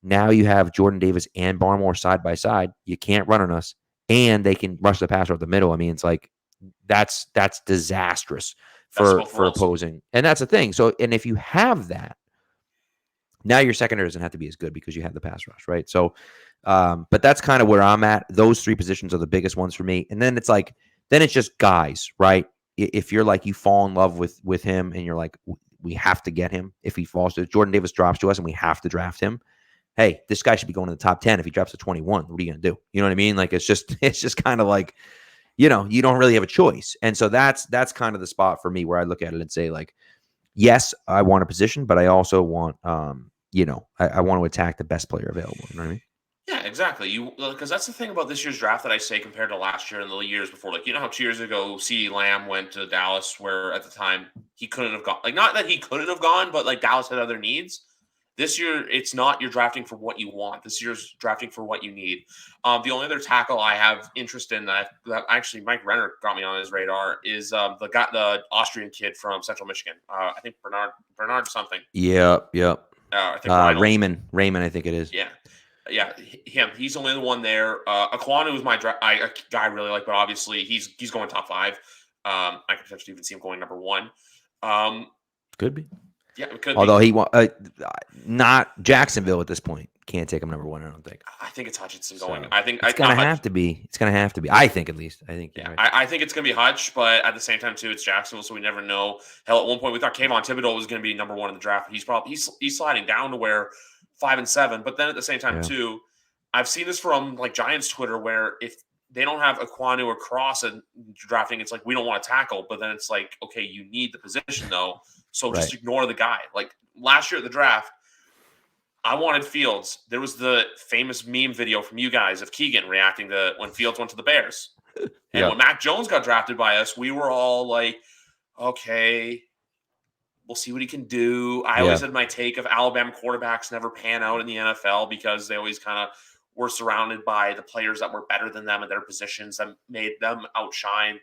now you have Jordan Davis and Barmore side by side. You can't run on us, and they can rush the passer up the middle. I mean, it's like, that's disastrous for opposing. And that's the thing. So, and if you have that, now your secondary doesn't have to be as good because you have the pass rush, right? So, but that's kind of where I'm at. Those 3 positions are the biggest ones for me. And then it's like, then it's just guys, right? If you're like, you fall in love with him and you're like, we have to get him. If he falls to Jordan Davis drops to us and we have to draft him, hey, this guy should be going to the top 10. If he drops to 21, what are you going to do? You know what I mean? Like, it's just kind of like, you don't really have a choice. And so that's kind of the spot for me where I look at it and say, like, yes, I want a position, but I also want, I want to attack the best player available. You know what I mean? Yeah, exactly. Because that's the thing about this year's draft that I say compared to last year and the years before. Like, how 2 years ago, CeeDee Lamb went to Dallas, where at the time he couldn't have gone. Like, not that he couldn't have gone, but like Dallas had other needs. This year, it's not you're drafting for what you want. This year's drafting for what you need. The only other tackle I have interest in that actually Mike Renner got me on his radar is the Austrian kid from Central Michigan. I think Bernard something. Yeah. I think Raymond, I think it is. Yeah, him. He's only the one there. Aquanu was a guy I really like, but obviously he's going top 5. I could potentially even see him going number 1. Could be. Yeah, it could Although be. Not Jacksonville at this point. Can't take him number 1, I don't think. I think it's Hutchinson going. So I think it's going to have to be. It's going to have to be. I think, at least. I think. Yeah, right. I think it's going to be Hutch, but at the same time, too, it's Jacksonville, so we never know. Hell, at one point we thought Kayvon Thibodeau was going to be number 1 in the draft, but he's sliding down to where 5 and 7. But then at the same time, too, I've seen this from like Giants Twitter, where if they don't have Aquanu or Cross and drafting, it's like we don't want to tackle. But then it's like, okay, you need the position though, so just ignore the guy. Like last year at the draft, I wanted Fields. There was the famous meme video from you guys of Keegan reacting to when Fields went to the Bears. And when Mac Jones got drafted by us, we were all like, okay, we'll see what he can do. I always had my take of Alabama quarterbacks never pan out in the NFL because they always kind of were surrounded by the players that were better than them in their positions that made them outshine.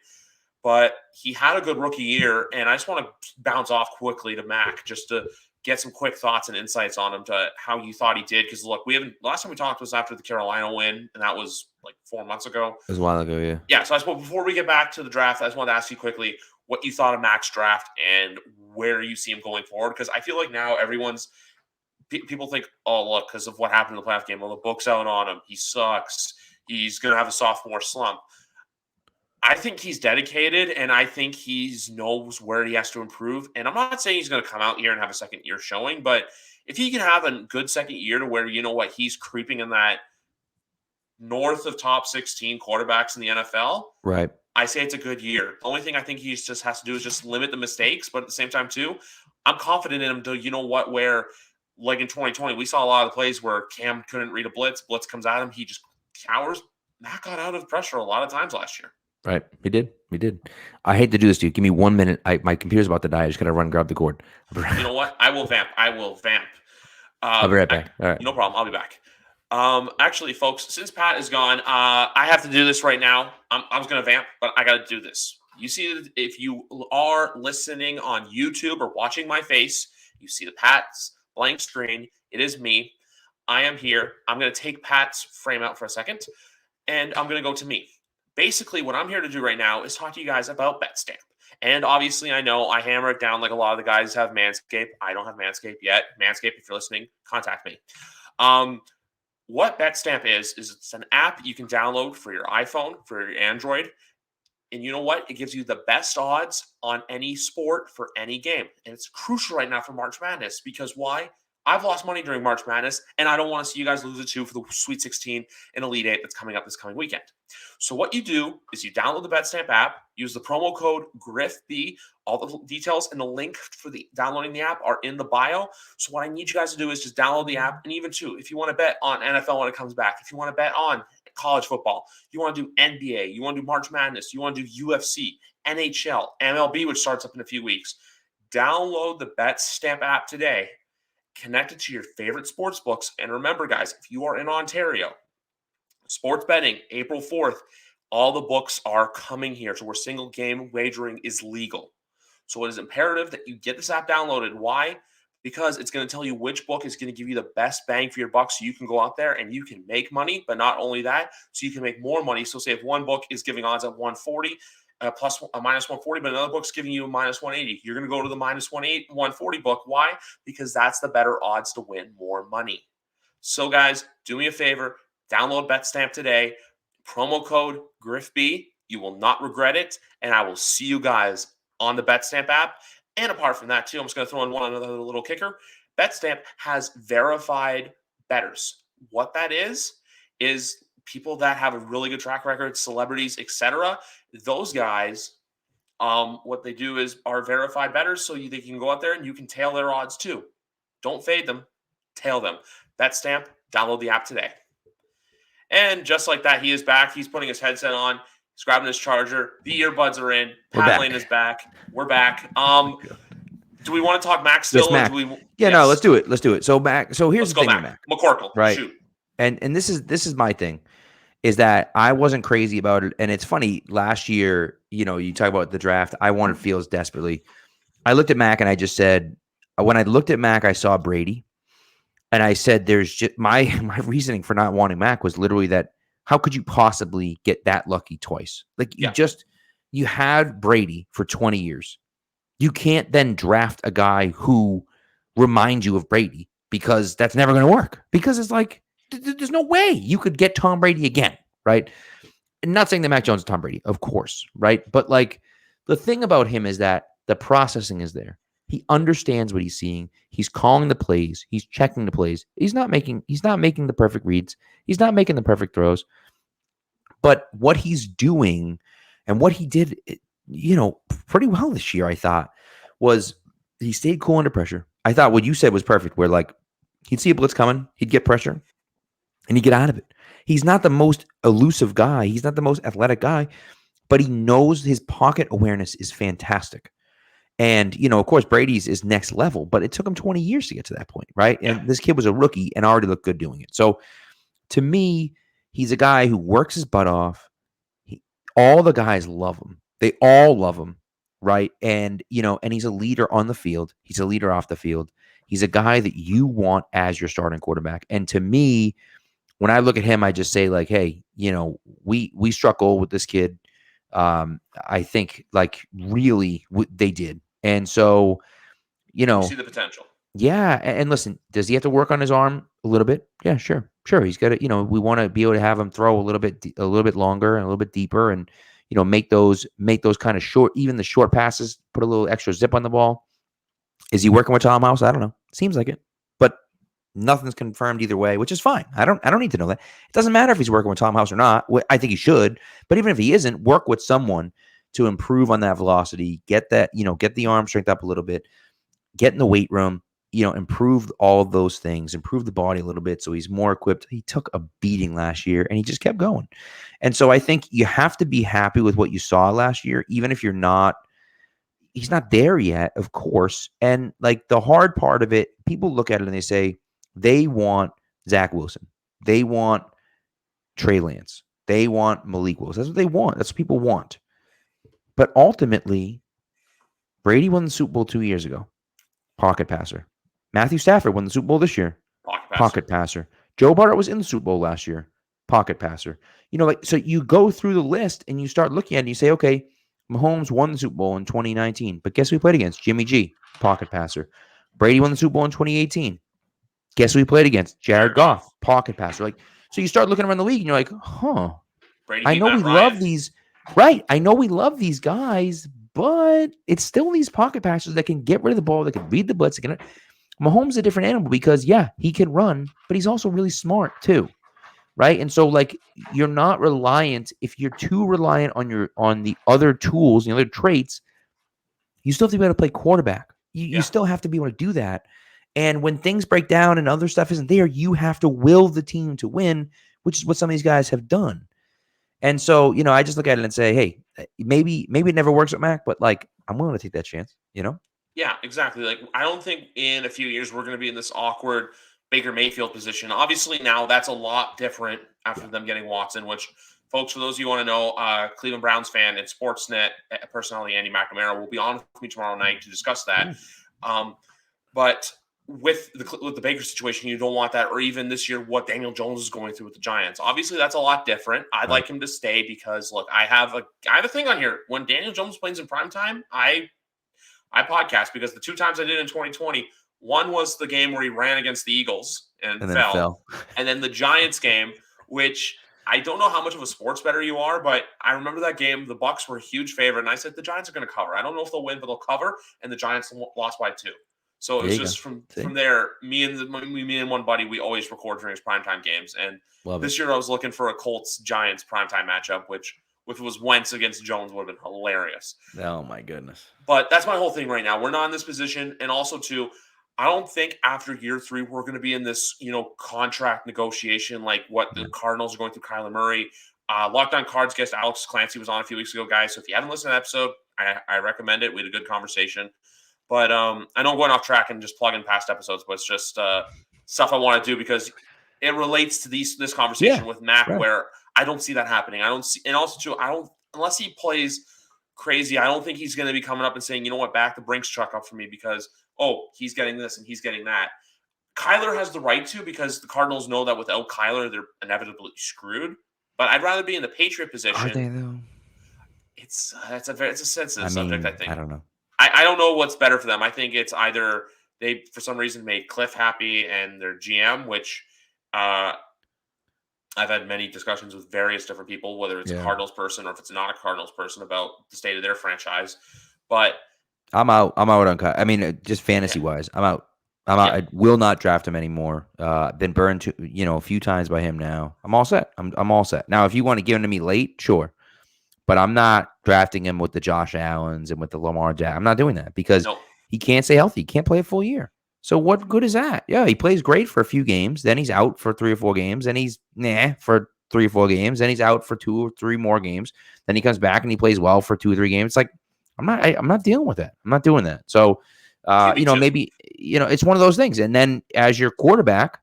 But he had a good rookie year, and I just want to bounce off quickly to Mac just to get some quick thoughts and insights on him to how you thought he did. Because look, last time we talked was after the Carolina win, and that was like 4 months ago. It was a while ago, yeah. Yeah, so I suppose before we get back to the draft, I just wanted to ask you quickly what you thought of Mac's draft and where you see him going forward. Because I feel like now people think, oh, look, because of what happened in the playoff game, well, the book's out on him. He sucks. He's going to have a sophomore slump. I think he's dedicated, and I think he knows where he has to improve. And I'm not saying he's going to come out here and have a second year showing, but if he can have a good second year to where, you know what, he's creeping in that north of top 16 quarterbacks in the NFL, right? I say it's a good year. The only thing I think he just has to do is just limit the mistakes. But at the same time, too, I'm confident in him to, you know what, where like in 2020, we saw a lot of the plays where Cam couldn't read a blitz comes at him, he just cowers. Matt got out of pressure a lot of times last year. Right. We did. I hate to do this to you. Give me 1 minute. My computer's about to die. I just got to run and grab the cord. You know what? I will vamp. I'll be right back. All right. No problem. I'll be back. Actually, folks, since Pat is gone, I have to do this right now. I was going to vamp, but I got to do this. You see, if you are listening on YouTube or watching my face, you see the Pat's blank screen. It is me. I am here. I'm going to take Pat's frame out for a second, and I'm going to go to me. Basically, what I'm here to do right now is talk to you guys about BetStamp. And obviously, I know I hammer it down like a lot of the guys have Manscaped. I don't have Manscaped yet. Manscaped, if you're listening, contact me. What BetStamp is it's an app you can download for your iPhone, for your Android. And you know what? It gives you the best odds on any sport for any game. And it's crucial right now for March Madness because why? I've lost money during March Madness, and I don't want to see you guys lose it too for the Sweet 16 and Elite 8 that's coming up this coming weekend. So what you do is you download the BetStamp app, use the promo code GRIFB. All the details and the link for the downloading the app are in the bio. So what I need you guys to do is just download the app, and even too, if you want to bet on NFL when it comes back, if you want to bet on college football, you want to do NBA, you want to do March Madness, you want to do UFC, NHL, MLB, which starts up in a few weeks, download the BetStamp app today. Connect it to your favorite sports books. And remember, guys, if you are in Ontario, sports betting, April 4th, all the books are coming here. So where single game wagering is legal. So it is imperative that you get this app downloaded. Why? Because it's going to tell you which book is going to give you the best bang for your buck so you can go out there and you can make money. But not only that, so you can make more money. So say if one book is giving odds at 140, plus a minus 140, but another book's giving you a minus 180. You're going to go to the minus 140 book. Why? Because that's the better odds to win more money. So, guys, do me a favor. Download BetStamp today. Promo code GRIFB. You will not regret it. And I will see you guys on the BetStamp app. And apart from that, too, I'm just going to throw in another little kicker. BetStamp has verified bettors. What that is people that have a really good track record, celebrities, etc. Those guys, what they do is are verified bettors, so they can go out there and you can tail their odds too. Don't fade them, tail them. BetStamp, download the app today. And just like that, he is back. He's putting his headset on. He's grabbing his charger. The earbuds are in. Pat Lane is back. We're back. Do we want to talk Mac still? Mac. No, let's do it. So Mac. So here's the thing, Mac. McCorkle, right? Shoot. And this is my thing. Is that I wasn't crazy about it. And it's funny, last year, you talk about the draft, I wanted Fields desperately. I looked at Mac and I just said, when I looked at Mac, I saw Brady. And I said, there's just my reasoning for not wanting Mac was literally that how could you possibly get that lucky twice? Like you had Brady for 20 years. You can't then draft a guy who reminds you of Brady because that's never going to work. Because it's like, there's no way you could get Tom Brady again, right? And not saying that Mac Jones is Tom Brady, of course, right? But like the thing about him is that the processing is there. He understands what he's seeing. He's calling the plays. He's checking the plays. He's not making the perfect reads. He's not making the perfect throws. But what he's doing and what he did, pretty well this year, I thought, was he stayed cool under pressure. I thought what you said was perfect, where like he'd see a blitz coming, he'd get pressure, and he'd get out of it. He's not the most elusive guy. He's not the most athletic guy, but he knows his pocket awareness is fantastic. And, of course, Brady's is next level, but it took him 20 years to get to that point, right? And this kid was a rookie and already looked good doing it. So to me, he's a guy who works his butt off. All the guys love him. They all love him, right? And, and he's a leader on the field. He's a leader off the field. He's a guy that you want as your starting quarterback. And to me, when I look at him, I just say like, hey, we struck gold with this kid. I think like really they did. And so, you see the potential. Yeah. And listen, does he have to work on his arm a little bit? Yeah, sure. He's got to, we want to be able to have him throw a little bit longer and a little bit deeper and, make those kind of short, even the short passes, put a little extra zip on the ball. Is he working with Tom House? I don't know. Seems like it, but nothing's confirmed either way, which is fine. I don't need to know that. It doesn't matter if he's working with Tom House or not. I think he should, but even if he isn't, work with someone to improve on that velocity, get that, get the arm strength up a little bit, get in the weight room, improve all of those things, improve the body a little bit so he's more equipped. He took a beating last year and he just kept going. And so I think you have to be happy with what you saw last year, even if he's not there yet, of course. And like the hard part of it, people look at it and they say they want Zach Wilson. They want Trey Lance. They want Malik Willis. That's what they want. That's what people want. But ultimately, Brady won the Super Bowl 2 years ago. Pocket passer. Matthew Stafford won the Super Bowl this year. Pocket passer. Joe Burrow was in the Super Bowl last year. Pocket passer. So you go through the list and you start looking at it and you say, okay, Mahomes won the Super Bowl in 2019, but guess who he played against? Jimmy G, pocket passer. Brady won the Super Bowl in 2018. Guess who he played against? Jared Goff, pocket passer. So you start looking around the league and you're like, huh. Brady I know we love these. Right. I know we love these guys, but it's still these pocket passers that can get rid of the ball, that can read the blitz. Mahomes is a different animal because, he can run, but he's also really smart too. Right. And so you're not reliant. If you're too reliant on the other tools, the other traits, you still have to be able to play quarterback. You still have to be able to do that. And when things break down and other stuff isn't there, you have to will the team to win, which is what some of these guys have done. And so, I just look at it and say, hey, maybe it never works with Mac, but I'm willing to take that chance, Yeah, exactly. I don't think in a few years we're going to be in this awkward Baker Mayfield position. Obviously, now that's a lot different after them getting Watson, which, folks, for those of you who want to know, Cleveland Browns fan and Sportsnet personality Andy McNamara will be on with me tomorrow night to discuss that. But with the Baker situation, you don't want that, or even this year, what Daniel Jones is going through with the Giants. Obviously, that's a lot different. I'd like him to stay because, look, I have a thing on here. When Daniel Jones plays in primetime, I podcast because the two times I did in 2020, one was the game where he ran against the Eagles and fell. And then the Giants game, which I don't know how much of a sports bettor you are, but I remember that game. The Bucs were a huge favorite, and I said the Giants are going to cover. I don't know if they'll win, but they'll cover, and the Giants lost by 2. So it was just from there, me and one buddy, we always record during his primetime games. And this year I was looking for a Colts-Giants primetime matchup, which if it was Wentz against Jones would have been hilarious. Oh, my goodness. But that's my whole thing right now. We're not in this position. And also, too, I don't think after year 3 we're going to be in this, contract negotiation like what the Cardinals are going through Kyler Murray. Locked On Cards guest Alex Clancy was on a few weeks ago, guys. So if you haven't listened to that episode, I recommend it. We had a good conversation. But I know I'm going off track and just plugging past episodes, but it's just stuff I want to do because it relates to this conversation with Mac, where I don't see that happening. I don't see, and also too, unless he plays crazy, I don't think he's going to be coming up and saying, you know what, back the Brinks truck up for me because he's getting this and he's getting that. Kyler has the right to, because the Cardinals know that without Kyler, they're inevitably screwed. But I'd rather be in the Patriot position. Are they though? It's a sensitive subject, I think. I don't know. I don't know what's better for them. I think it's either they, for some reason, made Cliff happy and their GM, which I've had many discussions with various different people, whether it's a Cardinals person or if it's not a Cardinals person, about the state of their franchise. But I'm out on. I mean, just fantasy wise, I'm out. I will not draft him anymore. Been burned a few times by him now. I'm all set. I'm all set. Now, if you want to give him to me late, sure. But I'm not drafting him with the Josh Allens and with the Lamar Jackson. I'm not doing that because he can't stay healthy. He can't play a full year. So what good is that? Yeah, he plays great for a few games. Then he's out for 3 or 4 games. Then he's for 3 or 4 games. Then he's out for 2 or 3 more games. Then he comes back and he plays well for 2 or 3 games. It's like I'm not dealing with that. I'm not doing that. So maybe it's one of those things. And then as your quarterback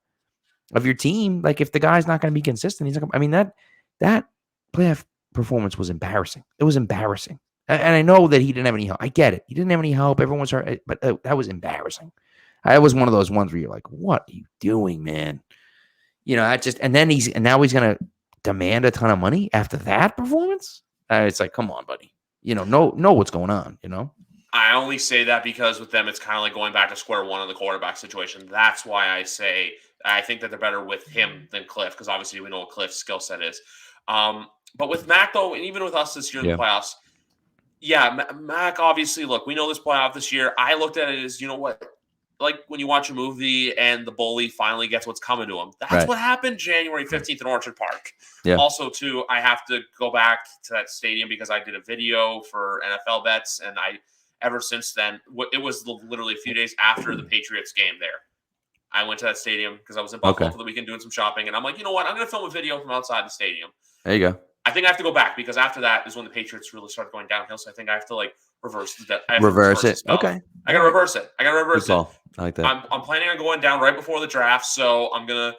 of your team, like if the guy's not going to be consistent, he's not. I mean that playoff performance was embarrassing. It was embarrassing. And I know that he didn't have any help. I get it. He didn't have any help. Everyone's hurt, but that was embarrassing. That was one of those ones where you're like, what are you doing, man? And now he's going to demand a ton of money after that performance. It's like, come on, buddy. Know what's going on, I only say that because with them, it's kind of like going back to square one on the quarterback situation. That's why I say I think that they're better with him than Cliff, because obviously we know what Cliff's skill set is. But with Mac, though, and even with us this year in the playoffs, Mac, obviously, look, we know this playoff this year. I looked at it as, like when you watch a movie and the bully finally gets what's coming to him. That's what happened January 15th in Orchard Park. Yeah. Also, too, I have to go back to that stadium because I did a video for NFL Bets, and ever since then, it was literally a few days after the Patriots game there. I went to that stadium because I was in Buffalo for the weekend doing some shopping, and I'm like, you know what? I'm going to film a video from outside the stadium. There you go. I think I have to go back because after that is when the Patriots really started going downhill. So I think I have to reverse it. Okay. I got to reverse it. I like that. I'm planning on going down right before the draft. So I'm going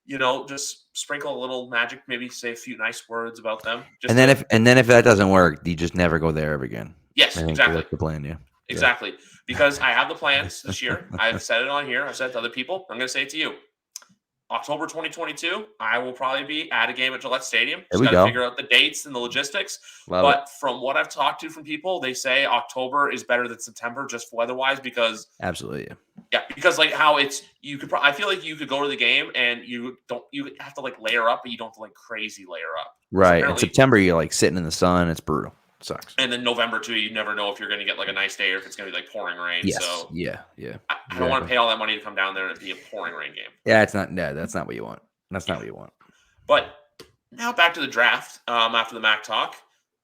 to, just sprinkle a little magic, maybe say a few nice words about them. And then if that doesn't work, you just never go there ever again. Yes, exactly. That's the plan. Yeah. Exactly. Because I have the plans this year. I've said it on here. I've said it to other people. I'm going to say it to you. October 2022, I will probably be at a game at Gillette Stadium. Just got to figure out the dates and the logistics. But from what I've talked to from people, they say October is better than September just weather-wise because – absolutely. Yeah, because how it's – I feel like you could go to the game and you have to layer up, but you don't have to crazy layer up. Right. In September, you're sitting in the sun. It's brutal. Sucks. And then November too, you never know if you're going to get a nice day or if it's going to be pouring rain. Yes. So yeah. I don't want to pay all that money to come down there and it be a pouring rain game. Yeah, it's not. No, that's not what you want. That's not what you want. But now back to the draft. After the Mac talk,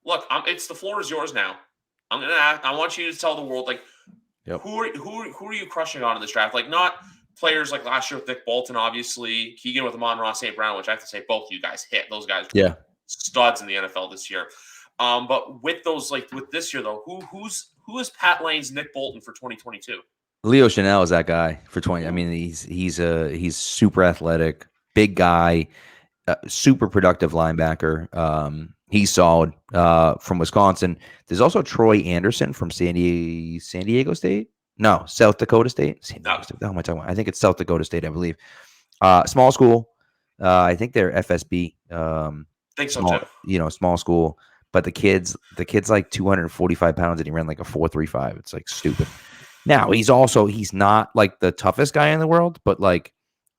look, it's the floor is yours now. I want you to tell the world who are you crushing on in this draft? Not players like last year with Nick Bolton, obviously Keegan with Amon-Ra St. Brown, which I have to say both of you guys hit. Those guys were studs in the NFL this year. But with those, with this year though, who is Pat Lane's Nick Bolton for 2022? Leo Chanel is that guy for 20. I mean, he's super athletic, big guy, super productive linebacker. He's solid from Wisconsin. There's also Troy Anderson from San Diego State. No, South Dakota State. State. How am I talking about? I think it's South Dakota State, I believe. Small school. I think they're FSB. Think so too. Small school. But the kid's 245 pounds and he ran a 4.35. It's stupid. Now he's not the toughest guy in the world, but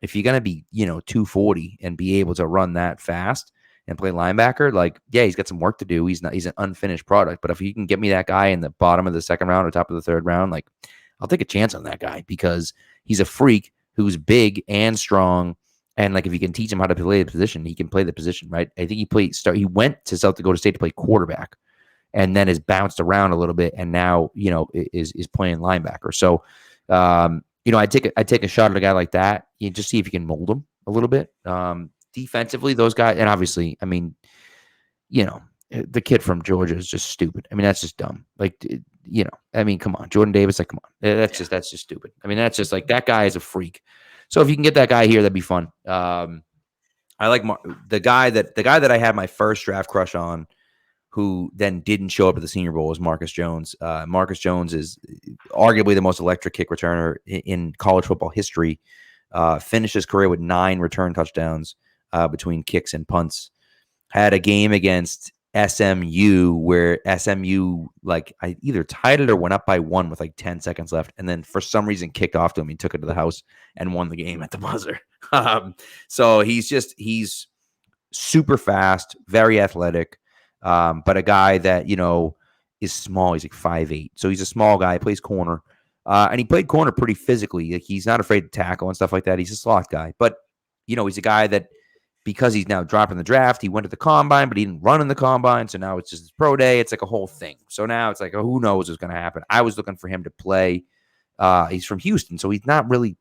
if you're gonna be 240 and be able to run that fast and play linebacker, he's got some work to do. He's an unfinished product. But if you can get me that guy in the bottom of the second round or top of the third round, I'll take a chance on that guy because he's a freak who's big and strong. And if you can teach him how to play the position, he can play the position, right? I think he went to South Dakota State to play quarterback, and then has bounced around a little bit, and now is playing linebacker. So, I take a shot at a guy like that. You just see if you can mold him a little bit. Defensively, those guys, and obviously, I mean, the kid from Georgia is just stupid. I mean, that's just dumb. I mean, come on, Jordan Davis, come on, that's just stupid. I mean, that's just that guy is a freak. So if you can get that guy here, that'd be fun. I like the guy that I had my first draft crush on, who then didn't show up at the Senior Bowl, was Marcus Jones. Marcus Jones is arguably the most electric kick returner in college football history. Finished his career with 9 return touchdowns between kicks and punts. Had a game against SMU where SMU I either tied it or went up by 1 with 10 seconds left, and then for some reason kicked off to him. He took it to the house and won the game at the buzzer. So he's super fast, very athletic, but a guy that is small. He's 5'8", so he's a small guy. Plays corner, and he played corner pretty physically. He's not afraid to tackle and stuff like that. He's a slot guy, but he's a guy that, because he's now dropping the draft, he went to the combine, but he didn't run in the combine. So now it's just his pro day. It's a whole thing. So now it's who knows what's going to happen. I was looking for him to play. He's from Houston, so he's not really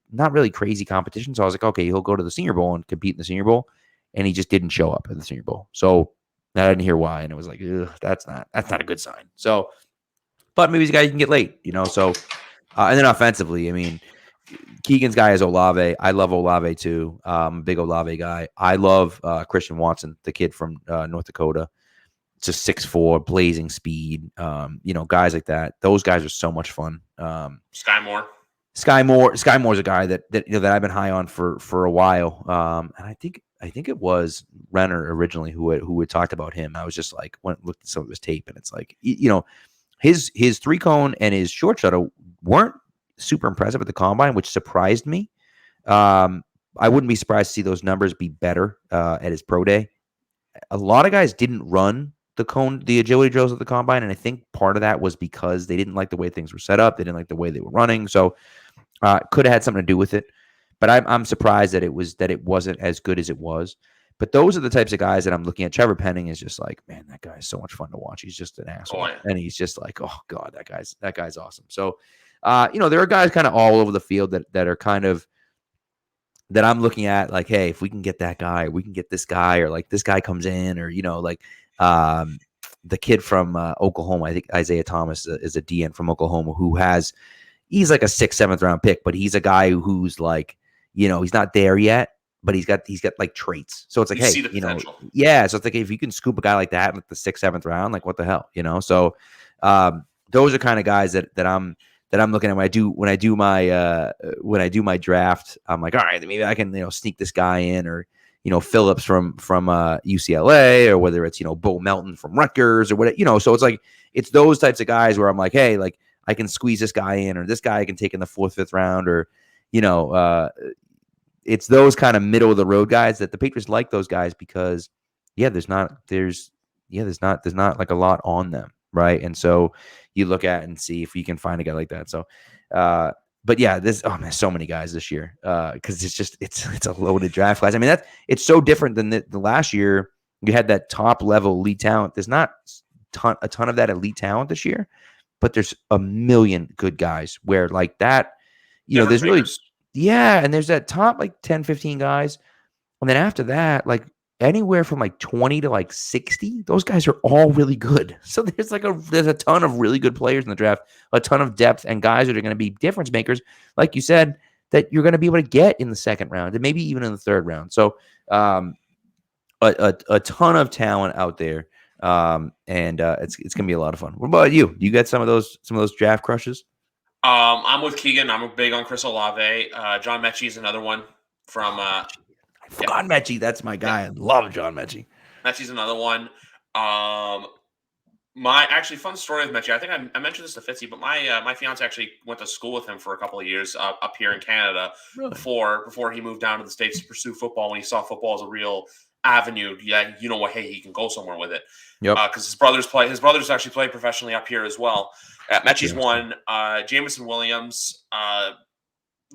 crazy competition. So I was like, okay, he'll go to the Senior Bowl and compete in the Senior Bowl, and he just didn't show up at the Senior Bowl. So I didn't hear why, and it was like, that's not a good sign. So, but maybe he's a guy you can get late, So, and then offensively, I mean, Keegan's guy is Olave. I love Olave too. Big Olave guy. I love Christian Watson, the kid from North Dakota. Just 6'4", blazing speed. Guys like that. Those guys are so much fun. Sky Moore. Sky Moore's a guy that I've been high on for a while. And I think it was Renner originally who had talked about him. I was just looked at some of his tape, and it's his 3-cone and his short shuttle weren't super impressive at the combine, which surprised me. I wouldn't be surprised to see those numbers be better at his pro day. A lot of guys didn't run the agility drills at the combine, and I think part of that was because they didn't like the way things were set up. They didn't like the way they were running, so could have had something to do with it. But I'm surprised that it wasn't as good as it was. But those are the types of guys that I'm looking at. Trevor Penning is just man, that guy is so much fun to watch. He's just an asshole, and he's just oh god, that guy's awesome. So. There are guys kind of all over the field that are kind of that I'm looking at hey, if we can get that guy, or we can get this guy, or this guy comes in, or the kid from Oklahoma. I think Isaiah Thomas is a DN from Oklahoma he's a 6th, 7th round pick, but he's a guy who's he's not there yet, but he's got traits. So it's hey, yeah. So it's if you can scoop a guy like that in the 6th, 7th round, what the hell, So those are kind of guys that I'm looking at when I do my draft. I'm all right, maybe I can sneak this guy in, or Phillips from UCLA, or whether it's Bo Melton from Rutgers or whatever. So it's those types of guys where I'm hey, I can squeeze this guy in, or this guy I can take in the 4th, 5th round, or it's those kind of middle of the road guys that the Patriots like those guys because there's not a lot on them. Right. And so you look at and see if you can find a guy like that. So, but yeah, so many guys this year because it's a loaded draft class. I mean, it's so different than the last year. You had that top level elite talent. There's not a ton of that elite talent this year, but there's a million good guys where that, there's really, and there's that top 10, 15 guys. And then after that, anywhere from 20 to 60, those guys are all really good. So there's a ton of really good players in the draft, a ton of depth, and guys that are going to be difference makers, like you said, that you're going to be able to get in the 2nd round and maybe even in the 3rd round. So a ton of talent out there, and it's going to be a lot of fun. What about you? You got some of those draft crushes? I'm with Keegan. I'm big on Chris Olave. John Mechie is another one from. I forgot Mechie. That's my guy. I love John Mechie. Mechie's another one. My actually fun story with Mechie. I think I mentioned this to Fitzy, but my fiance actually went to school with him for a couple of years up here in Canada before he moved down to the States to pursue football. When he saw football as a real avenue, hey, he can go somewhere with it. Yep. Because his brothers actually play professionally up here as well. Mechie's one. Jameson Williams.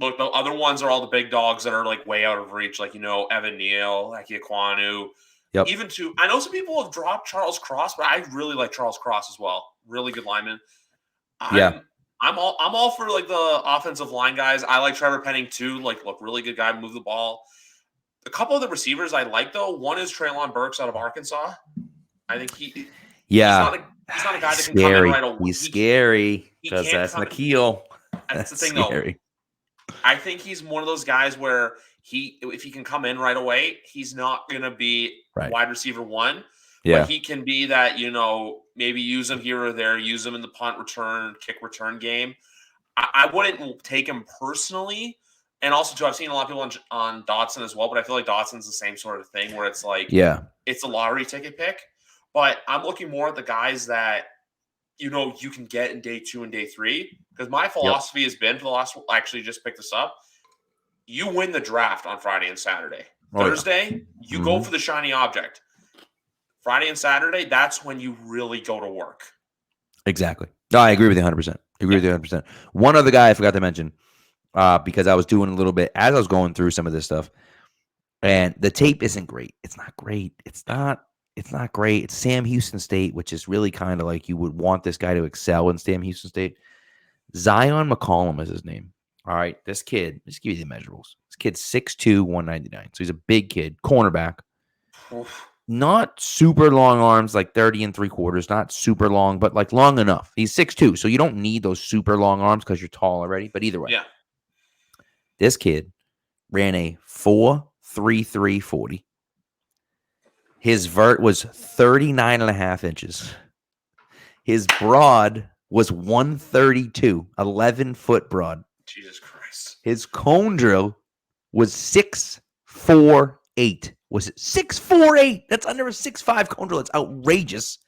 Look, the other ones are all the big dogs that are way out of reach, Evan Neal, Ekwonu. Yep. Even I know some people have dropped Charles Cross, but I really like Charles Cross as well. Really good lineman. I'm all for the offensive line guys. I like Trevor Penning too. Look, really good guy, move the ball. A couple of the receivers I like though. One is Treylon Burks out of Arkansas. I think he's not a guy that can come in right away. He's scary because that's Nikhil. That's the thing though. I think he's one of those guys where if he can come in right away, he's not going to be wide receiver 1. Yeah. But he can be that, maybe use him here or there, use him in the punt return, kick return game. I wouldn't take him personally, And also, too, I've seen a lot of people on Dotson as well, but I feel like Dotson's the same sort of thing where it's like, it's a lottery ticket pick. But I'm looking more at the guys that, you can get in day 2 and day 3. Because my philosophy has been for the last, actually just picked this up, you win the draft on Friday and Saturday. Thursday, you go for the shiny object. Friday and Saturday, that's when you really go to work. Exactly. No, I agree with you 100%. Agree with you 100%. One other guy I forgot to mention, because I was doing a little bit as I was going through some of this stuff, and the tape isn't great. It's not great. It's not great. It's Sam Houston State, which is really kind of like you would want this guy to excel in Sam Houston State. Zion McCollum is his name. All right. This kid, let's give you the measurables. This kid's 6'2", 199. So he's a big kid, cornerback. Oof. Not super long arms, like 30 3/4, not super long, but like long enough. He's 6'2", so you don't need those super long arms because you're tall already. But either way, this kid ran a 4.33 40. His vert was 39.5 inches. His broad was 132, 11-foot broad. Jesus Christ. His cone drill was 6.48. Was it 6.48? That's under a 6.5 cone drill. It's outrageous.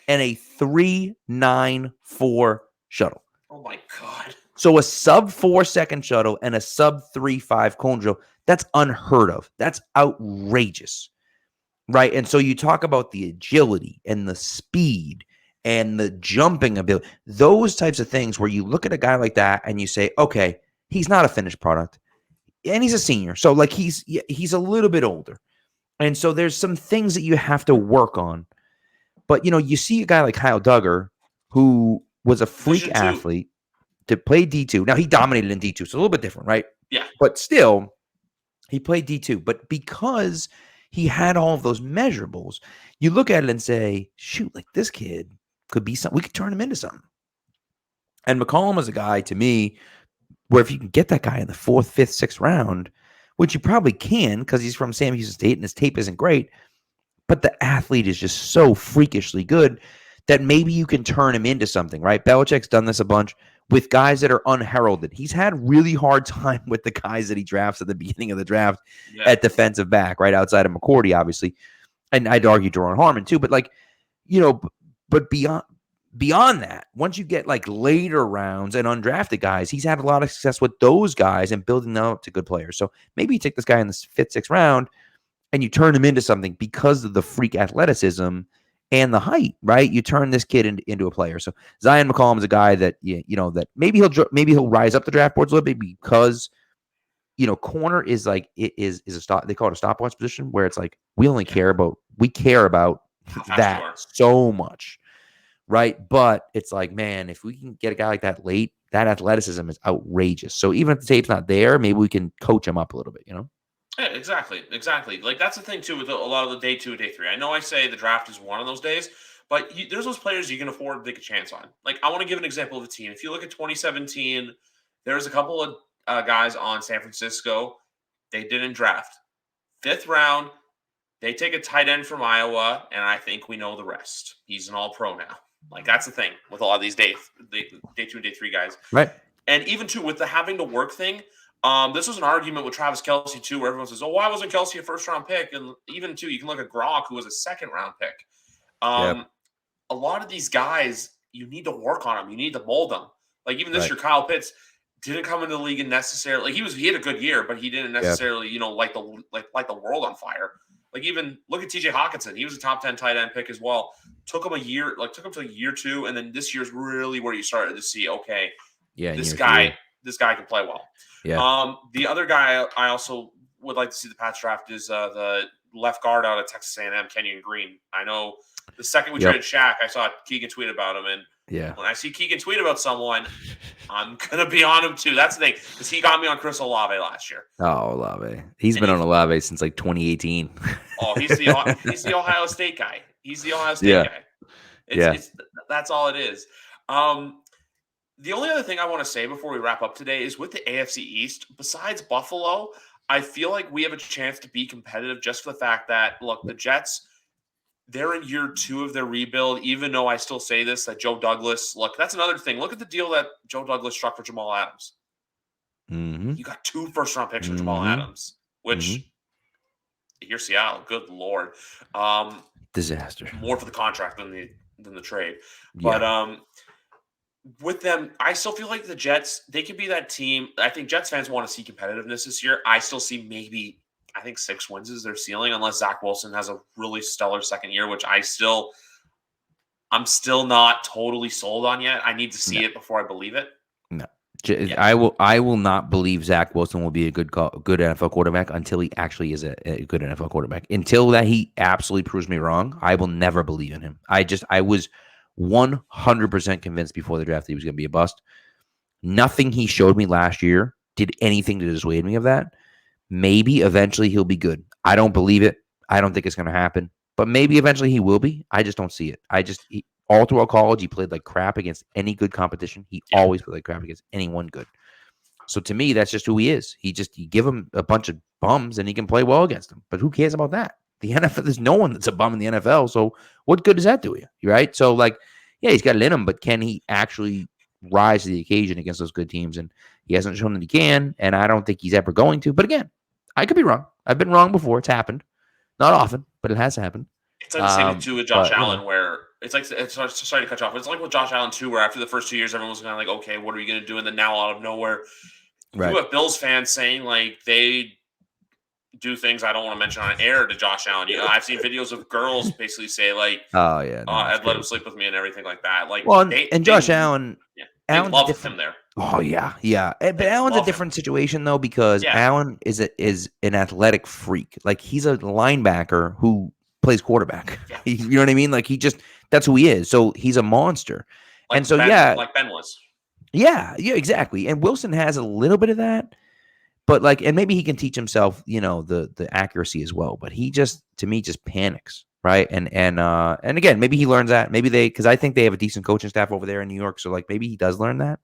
And a 3.94 shuttle. Oh my God. So a sub 4-second shuttle and a sub 3.5 cone drill, that's unheard of. That's outrageous. Right? And so you talk about the agility and the speed and the jumping ability, those types of things where you look at a guy like that and you say, okay, he's not a finished product. And he's a senior. So like he's a little bit older. And so there's some things that you have to work on. But, you see a guy like Kyle Duggar, who was a freak athlete to play D2. Now, he dominated in D2, so a little bit different, right? Yeah. But still, he played D2. But because he had all of those measurables, you look at it and say, shoot, like this kid could be something. We could turn him into something. And McCollum is a guy, to me, where if you can get that guy in the 4th, 5th, 6th round, which you probably can because he's from Sam Houston State and his tape isn't great, but the athlete is just so freakishly good that maybe you can turn him into something, right? Belichick's done this a bunch with guys that are unheralded. He's had really hard time with the guys that he drafts at the beginning of the draft at defensive back, right outside of McCourty, obviously. And I'd argue Daron Harmon too, but but beyond that, once you get like later rounds and undrafted guys, he's had a lot of success with those guys and building them up to good players. So maybe you take this guy in the 5th, 6th round and you turn him into something because of the freak athleticism and the height, right? You turn this kid into a player. So Zion McCollum is a guy that that maybe he'll rise up the draft boards a little bit because corner is like a stop. They call it a stopwatch position where it's like we care about that so much. Right. But it's like, man, if we can get a guy like that late, that athleticism is outrageous. So even if the tape's not there, maybe we can coach him up a little bit, Yeah, exactly. Like that's the thing too with a lot of the day 2, day 3. I know I say the draft is one of those days, but there's those players you can afford to take a chance on. Like I want to give an example of a team. If you look at 2017, there's a couple of guys on San Francisco. They didn't draft. 5th round, they take a tight end from Iowa, and I think we know the rest. He's an all-pro now. Like that's the thing with a lot of these day 2 and day 3 guys, right? And even too with the having to work thing. This was an argument with Travis Kelce too, where everyone says, "Oh, why wasn't Kelce a 1st-round pick?" And even too, you can look at Gronk, who was a 2nd-round pick. A lot of these guys, you need to work on them. You need to mold them. Like even this year, Kyle Pitts didn't come into the league and necessarily. Like he had a good year, but he didn't necessarily, light the world on fire. Like even look at TJ Hawkinson. He was a top 10 tight end pick as well. Took him to year 2, and then this year's really where you started to see, okay, this guy can play well. Yeah. The other guy I also would like to see the Pats draft is the left guard out of Texas A&M, Kenyon Green. I know the second we traded Shaq, I saw Keegan tweet about him, and when I see Keegan tweet about someone, I'm gonna be on him too. That's the thing, because he got me on Chris Olave last year. Oh, Olave! He's been on Olave since like 2018. Oh, he's the Ohio State guy. He's the Ohio State guy. That's all it is. The only other thing I want to say before we wrap up today is with the AFC East, besides Buffalo, I feel like we have a chance to be competitive just for the fact that, look, the Jets, they're in year 2 of their rebuild, even though I still say this, that Joe Douglas, look, that's another thing. Look at the deal that Joe Douglas struck for Jamal Adams. Mm-hmm. You got 2 first-round picks from Jamal Mm-hmm. Adams, which you're Seattle. Good Lord. Disaster. More for the contract than the trade. Yeah. But with them, I still feel like the Jets, they could be that team. I think Jets fans want to see competitiveness this year. I still see maybe, I think 6 wins is their ceiling, unless Zach Wilson has a really stellar second year, which I'm still not totally sold on yet. I need to see it before I believe it. No. I will not believe Zach Wilson will be a good NFL quarterback until he actually is a good NFL quarterback. Until that he absolutely proves me wrong, I will never believe in him. I was 100% convinced before the draft that he was going to be a bust. Nothing he showed me last year did anything to dissuade me of that. Maybe eventually he'll be good. I don't believe it. I don't think it's going to happen. But maybe eventually he will be. I just don't see it. All throughout college, he played like crap against any good competition. He always played like crap against anyone good. So to me, that's just who he is. You give him a bunch of bums and he can play well against them. But who cares about that? The NFL, there's no one that's a bum in the NFL. So what good does that do you? Right? So he's got it in him, but can he actually rise to the occasion against those good teams? And he hasn't shown that he can, and I don't think he's ever going to. But again, I could be wrong. I've been wrong before. It's happened. Not often, but it has happened. It's like the same thing too with Josh Allen, where it's sorry to cut you off. It's like with Josh Allen too, where after the first 2 years, everyone was kind of like, okay, what are we going to do? And then now out of nowhere, you have Bills fans saying like they do things I don't want to mention on air to Josh Allen. I've seen videos of girls basically say like, "Oh yeah, I'd let him sleep with me" and everything like that. Like, Josh Allen, they love him there. Oh yeah. But Allen's a different situation though because Allen is an athletic freak. Like he's a linebacker who plays quarterback. Yeah. You know what I mean? Like that's who he is. So he's a monster. Like and so like Ben was. Yeah, exactly. And Wilson has a little bit of that, but and maybe he can teach himself, the accuracy as well. But he to me panics, right? And again, maybe he learns that. Maybe because I think they have a decent coaching staff over there in New York. So maybe he does learn that.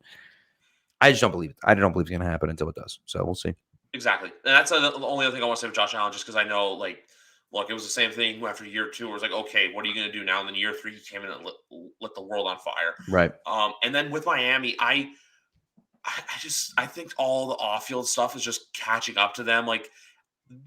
I just don't believe it. I don't believe it's going to happen until it does. So we'll see. Exactly. And that's the only other thing I want to say with Josh Allen, just because I know, look, it was the same thing after year 2. Where it was like, okay, what are you going to do now? And then year 3, he came in and lit the world on fire. Right. And then with Miami, I think all the off-field stuff is just catching up to them. Like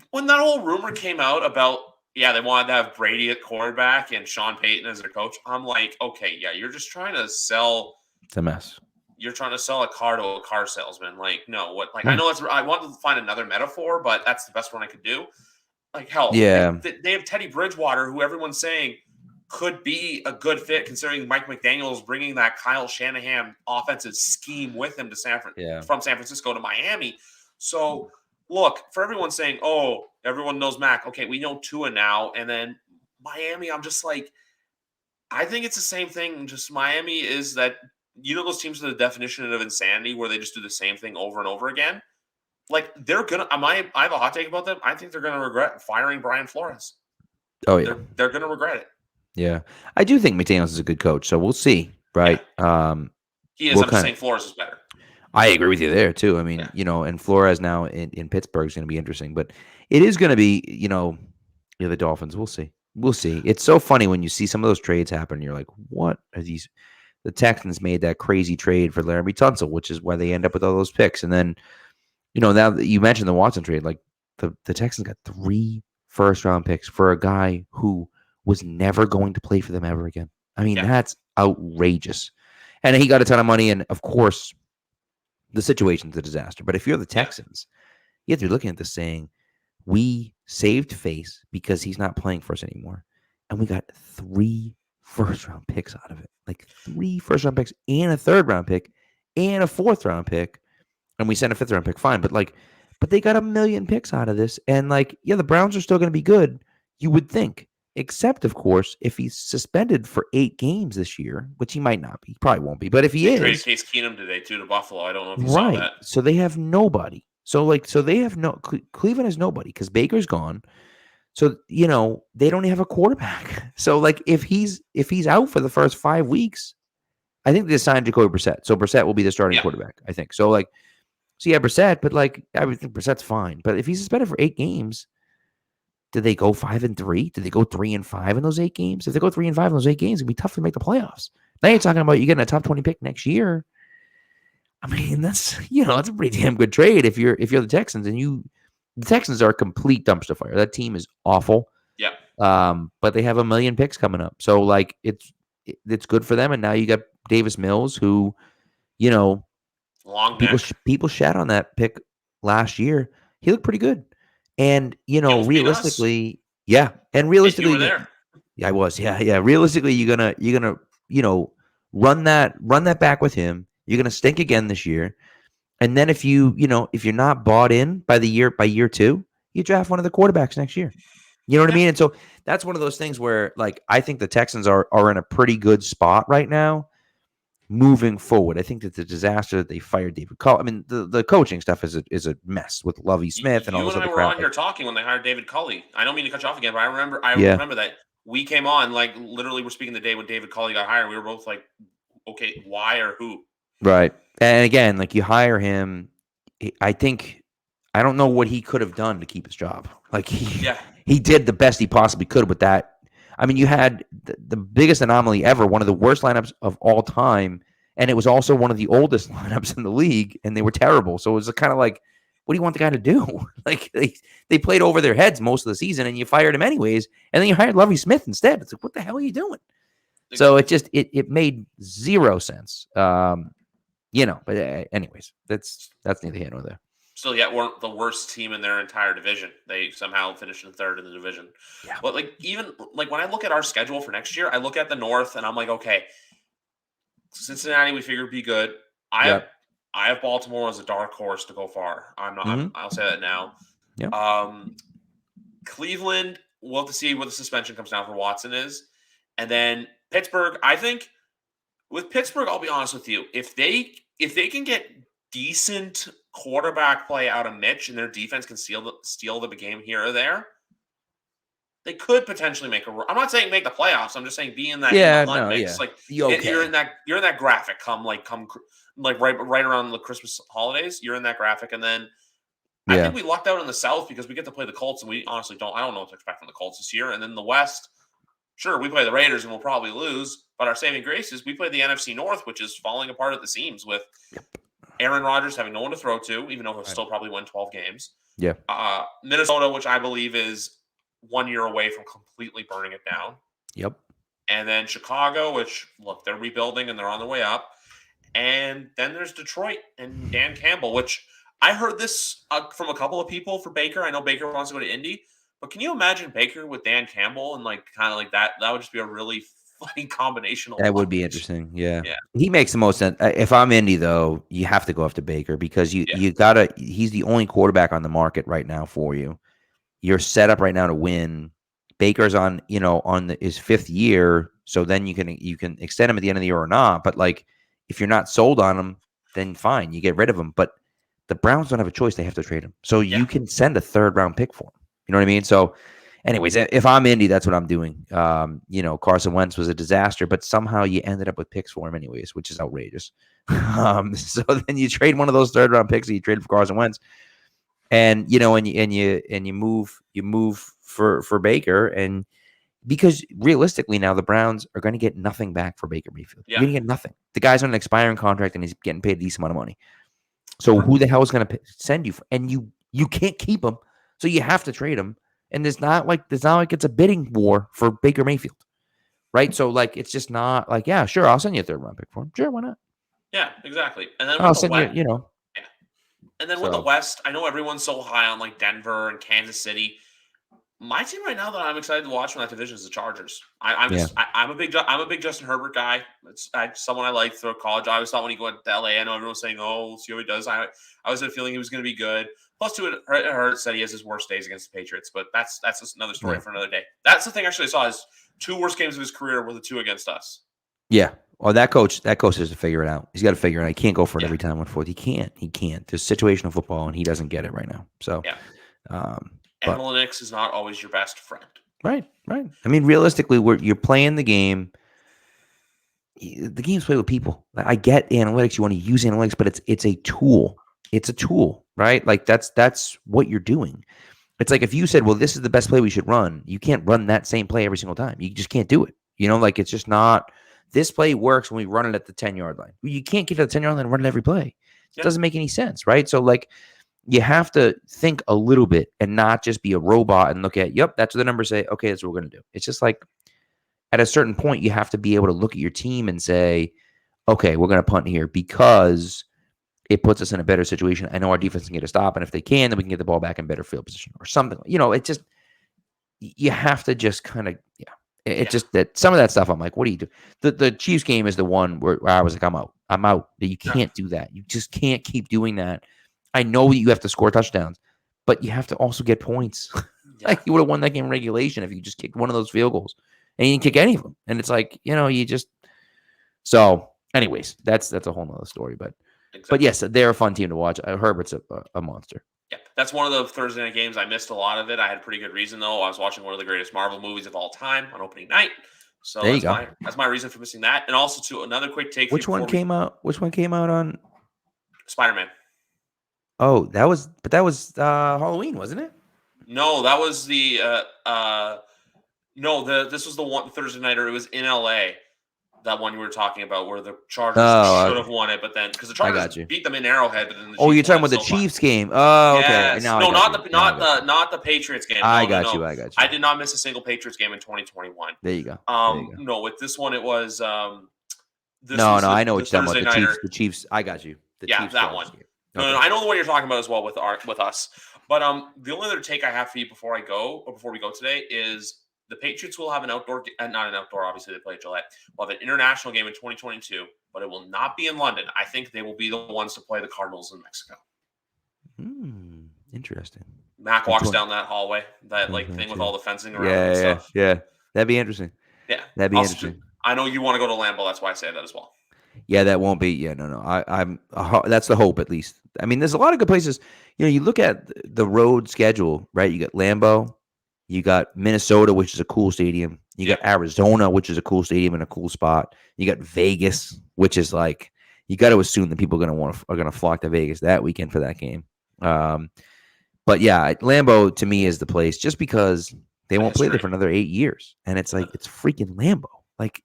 when that whole rumor came out about, they wanted to have Brady at quarterback and Sean Payton as their coach. I'm like, okay, you're just trying to sell. It's a mess. You're trying to sell a car to a car salesman. Like, no, what? Like, I know I wanted to find another metaphor, but that's the best one I could do. Like, hell, they have Teddy Bridgewater, who everyone's saying could be a good fit, considering Mike McDaniel is bringing that Kyle Shanahan offensive scheme with him to from San Francisco to Miami. So, look, for everyone saying, "Oh, everyone knows Mac." Okay, we know Tua now, and then Miami. I'm just like, I think it's the same thing. Just Miami is that. Those teams are the definition of insanity where they just do the same thing over and over again. Like they're gonna. I have a hot take about them. I think they're gonna regret firing Brian Flores. Oh yeah, they're gonna regret it. Yeah, I do think McDaniels is a good coach, so we'll see. Right? Yeah. He is. I'm just saying Flores is better. I agree with you there too. I mean, and Flores now in Pittsburgh is going to be interesting, but it is going to be, the Dolphins. We'll see. It's so funny when you see some of those trades happen. You're like, what are these? The Texans made that crazy trade for Laramie Tunsil, which is why they end up with all those picks. And then, now that you mentioned the Watson trade, like the Texans got 3 first-round picks for a guy who was never going to play for them ever again. I mean, that's outrageous. And he got a ton of money. And of course, the situation's a disaster. But if you're the Texans, you have to be looking at this saying, we saved face because he's not playing for us anymore. And we got 3 first-round picks out of it. Like 3 first-round picks and a third-round pick and a fourth-round pick. And we sent a fifth-round pick, fine. But they got 1 million picks out of this. And the Browns are still going to be good, you would think. Except, of course, if he's suspended for 8 games this year, which he might not be. He probably won't be. But if he is. They traded Case Keenum today, too, to Buffalo. I don't know if you saw that. So they have nobody. So they have Cleveland has nobody because Baker's gone. So, they don't have a quarterback. So, if he's out for the first 5 weeks, I think they signed Jacoby Brissett. So Brissett will be the starting quarterback, I think. So, Brissett, but I would think Brissett's fine. But if he's suspended for 8 games, did they go 5-3? Did they go 3-5 in those 8 games? If they go 3-5 in those 8 games, it'd be tough to make the playoffs. Now you're talking about you getting a top 20 pick next year. I mean, that's that's a pretty damn good trade if you're the Texans and the Texans are a complete dumpster fire. That team is awful. Yeah. But they have 1 million picks coming up, so like it's good for them. And now you got Davis Mills, who long people shat on that pick last year. He looked pretty good, and realistically, yeah, and realistically, you were there. Yeah, I was. Yeah. Realistically, you're gonna run that back with him. You're gonna stink again this year, and then if you're not bought in by year 2, you draft one of the quarterbacks next year. You know what I mean? And so that's one of those things where, like, I think the Texans are in a pretty good spot right now moving forward. I think that the disaster that they fired David Culley. I mean, the coaching stuff is a mess with Lovie Smith and all this other crap. You and I were on here talking when they hired David Culley. I don't mean to cut you off again, but I remember that we came on, like, literally we're speaking the day when David Culley got hired. We were both like, okay, why or who? Right. And again, like, you hire him, I don't know what he could have done to keep his job. Like, he did the best he possibly could with that. I mean, you had the biggest anomaly ever, one of the worst lineups of all time, and it was also one of the oldest lineups in the league, and they were terrible. So it was kind of like, what do you want the guy to do? Like, they played over their heads most of the season, and you fired him anyways, and then you hired Lovie Smith instead. It's like, what the hell are you doing? So it just it made zero sense. But anyways, that's neither here nor there. Still yet weren't the worst team in their entire division. They somehow finished in third in the division. Yeah. But even when I look at our schedule for next year, I look at the North and I'm like, okay, Cincinnati we figure would be good. I have Baltimore as a dark horse to go far. I'm not. I'll say that now. Yeah. Cleveland, we'll have to see what the suspension comes down for Watson is, and then Pittsburgh. I think with Pittsburgh, I'll be honest with you, if they can get decent quarterback play out of Mitch and their defense can steal the game here or there, they could potentially make I'm not saying make the playoffs. I'm just saying be in that mix. Like, you're in that graphic come right around the Christmas holidays. You're in that graphic, and then I think we lucked out in the South because we get to play the Colts, and we honestly I don't know what to expect from the Colts this year. And then the West, sure, we play the Raiders and we'll probably lose, but our saving grace is we play the NFC North, which is falling apart at the seams with Aaron Rodgers having no one to throw to, even though he'll still probably win 12 games. Yeah. Minnesota, which I believe is 1 year away from completely burning it down. Yep. And then Chicago, which, look, they're rebuilding and they're on their way up. And then there's Detroit and Dan Campbell, which I heard this from a couple of people for Baker. I know Baker wants to go to Indy, but can you imagine Baker with Dan Campbell and kind of that? That would just be a really funny combination. That would be interesting. Yeah. He makes the most sense. If I'm Indy, though, you have to go after Baker because you gotta. He's the only quarterback on the market right now for you. You're set up right now to win. Baker's on his 5th year, so then you can extend him at the end of the year or not. But if you're not sold on him, then fine, you get rid of him. But the Browns don't have a choice; they have to trade him. So you can send a 3rd-round pick for him. You know what I mean? So, anyways, if I'm Indy, that's what I'm doing. Carson Wentz was a disaster, but somehow you ended up with picks for him anyways, which is outrageous. So then you trade one of those 3rd-round picks and you trade for Carson Wentz. And you move for Baker, and because realistically now the Browns are going to get nothing back for Baker Mayfield. You're going to get nothing. The guy's on an expiring contract and he's getting paid a decent amount of money. So who the hell is going to send you? And you can't keep him, so you have to trade him. And it's not like it's a bidding war for Baker Mayfield, right? So it's just not sure, I'll send you a 3rd-round pick for him. Sure, why not? Yeah, exactly. And then I'll send you. And then with the West, I know everyone's so high on Denver and Kansas City. My team right now that I'm excited to watch from that division is the Chargers. I'm a big Justin Herbert guy. It's someone I like through college. I always thought when he went to LA, I know everyone was saying, "Oh, we'll see how he does." I always had a feeling he was going to be good. Plus, it hurt said he has his worst days against the Patriots, but that's just another story for another day. That's the thing. Actually, I saw his 2 worst games of his career were the 2 against us. Yeah. Well, that coach has to figure it out. He's got to figure it out. He can't go for it every time on 4th. He can't. There's situational football, and he doesn't get it right now. So, analytics is not always your best friend. Right. I mean, realistically, you're playing the game. The game's played with people. I get analytics. You want to use analytics, but it's a tool. It's a tool, right? That's what you're doing. It's like if you said, well, this is the best play we should run. You can't run that same play every single time. You just can't do it. It's just not. This play works when we run it at the 10-yard line. You can't get to the 10-yard line and run it every play. It doesn't make any sense, right? So like you have to think a little bit and not just be a robot and look at, yep, that's what the numbers say. Okay, that's what we're going to do. It's just like at a certain point, you have to be able to look at your team and say, okay, we're going to punt here because it puts us in a better situation. I know our defense can get a stop, and if they can, then we can get the ball back in better field position or something. It just, you have to just kind of, It's just that some of that stuff, I'm like, what do you do? The Chiefs game is the one where I was like, I'm out. I'm out. You can't do that. You just can't keep doing that. I know you have to score touchdowns, but you have to also get points. Like you would have won that game in regulation if you just kicked one of those field goals, and you didn't kick any of them. And it's like, you just. So, anyways, that's a whole nother story. But yes, they're a fun team to watch. Herbert's a monster. Yeah, that's one of the Thursday night games. I missed a lot of it. I had a pretty good reason, though. I was watching one of the greatest Marvel movies of all time on opening night. So that's my reason for missing that. And also, to another quick take. Which one came out on Spider-Man? Oh, that was Halloween, wasn't it? No, that was the this was the one Thursday nighter. It was in LA. That one you were talking about, where the Chargers should have won it, but then because the Chargers beat them in Arrowhead, but then the Chiefs you're talking about the Chiefs game. Oh, okay. Yes. No, not the Patriots game. I got you. I did not miss a single Patriots game in 2021. There you go. No, with this one it was. I know what you're talking about. The Chiefs. I got you. Chiefs that one. No, I know the one you're talking about as well with us. But the only other take I have for you before we go today is. The Patriots will have an outdoor, not an outdoor, obviously they play at Gillette. We'll have an international game in 2022, but it will not be in London. I think they will be the ones to play the Cardinals in Mexico. Interesting. Mac walks down that hallway, thing with all the fencing around and stuff. Yeah. That'd be interesting. Yeah. That'd be interesting. I know you want to go to Lambeau, that's why I say that as well. Yeah, that won't be. Yeah, no. That's the hope, at least. I mean, there's a lot of good places. You look at the road schedule, right? You got Lambeau. You got Minnesota, which is a cool stadium. You got Arizona, which is a cool stadium and a cool spot. You got Vegas, which is like you got to assume that people are going to flock to Vegas that weekend for that game. But yeah, Lambeau to me is the place just because they won't play there for another 8 years, and it's like it's freaking Lambeau. Like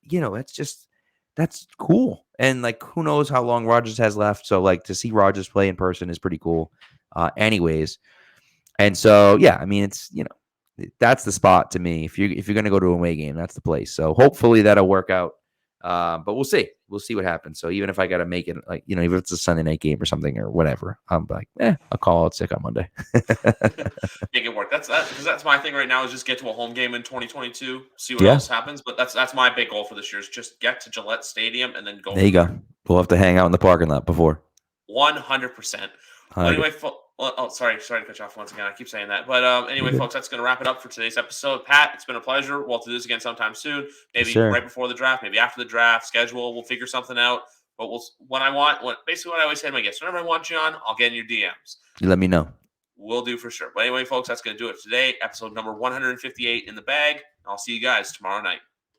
that's cool, and like who knows how long Rodgers has left. So like to see Rodgers play in person is pretty cool. Anyways, and so yeah, I mean it's that's the spot to me. If you're going to go to a away game, that's the place. So hopefully that'll work out. But we'll see. We'll see what happens. So even if I got to make it, even if it's a Sunday night game or something or whatever, I'm like, I'll call out sick on Monday. Make it work. That's my thing right now is just get to a home game in 2022, see what else happens. But that's my big goal for this year is just get to Gillette Stadium and then go. There you go. We'll have to hang out in the parking lot before. 100%. Anyway, sorry to cut you off once again. I keep saying that. But anyway, folks, that's going to wrap it up for today's episode. Pat, it's been a pleasure. We'll do this again sometime soon. Maybe right before the draft, maybe after the draft. Schedule, we'll figure something out. But basically what I always say to my guests, whenever I want you on, I'll get in your DMs. You let me know. We'll do for sure. But anyway, folks, that's going to do it for today. Episode number 158 in the bag. I'll see you guys tomorrow night.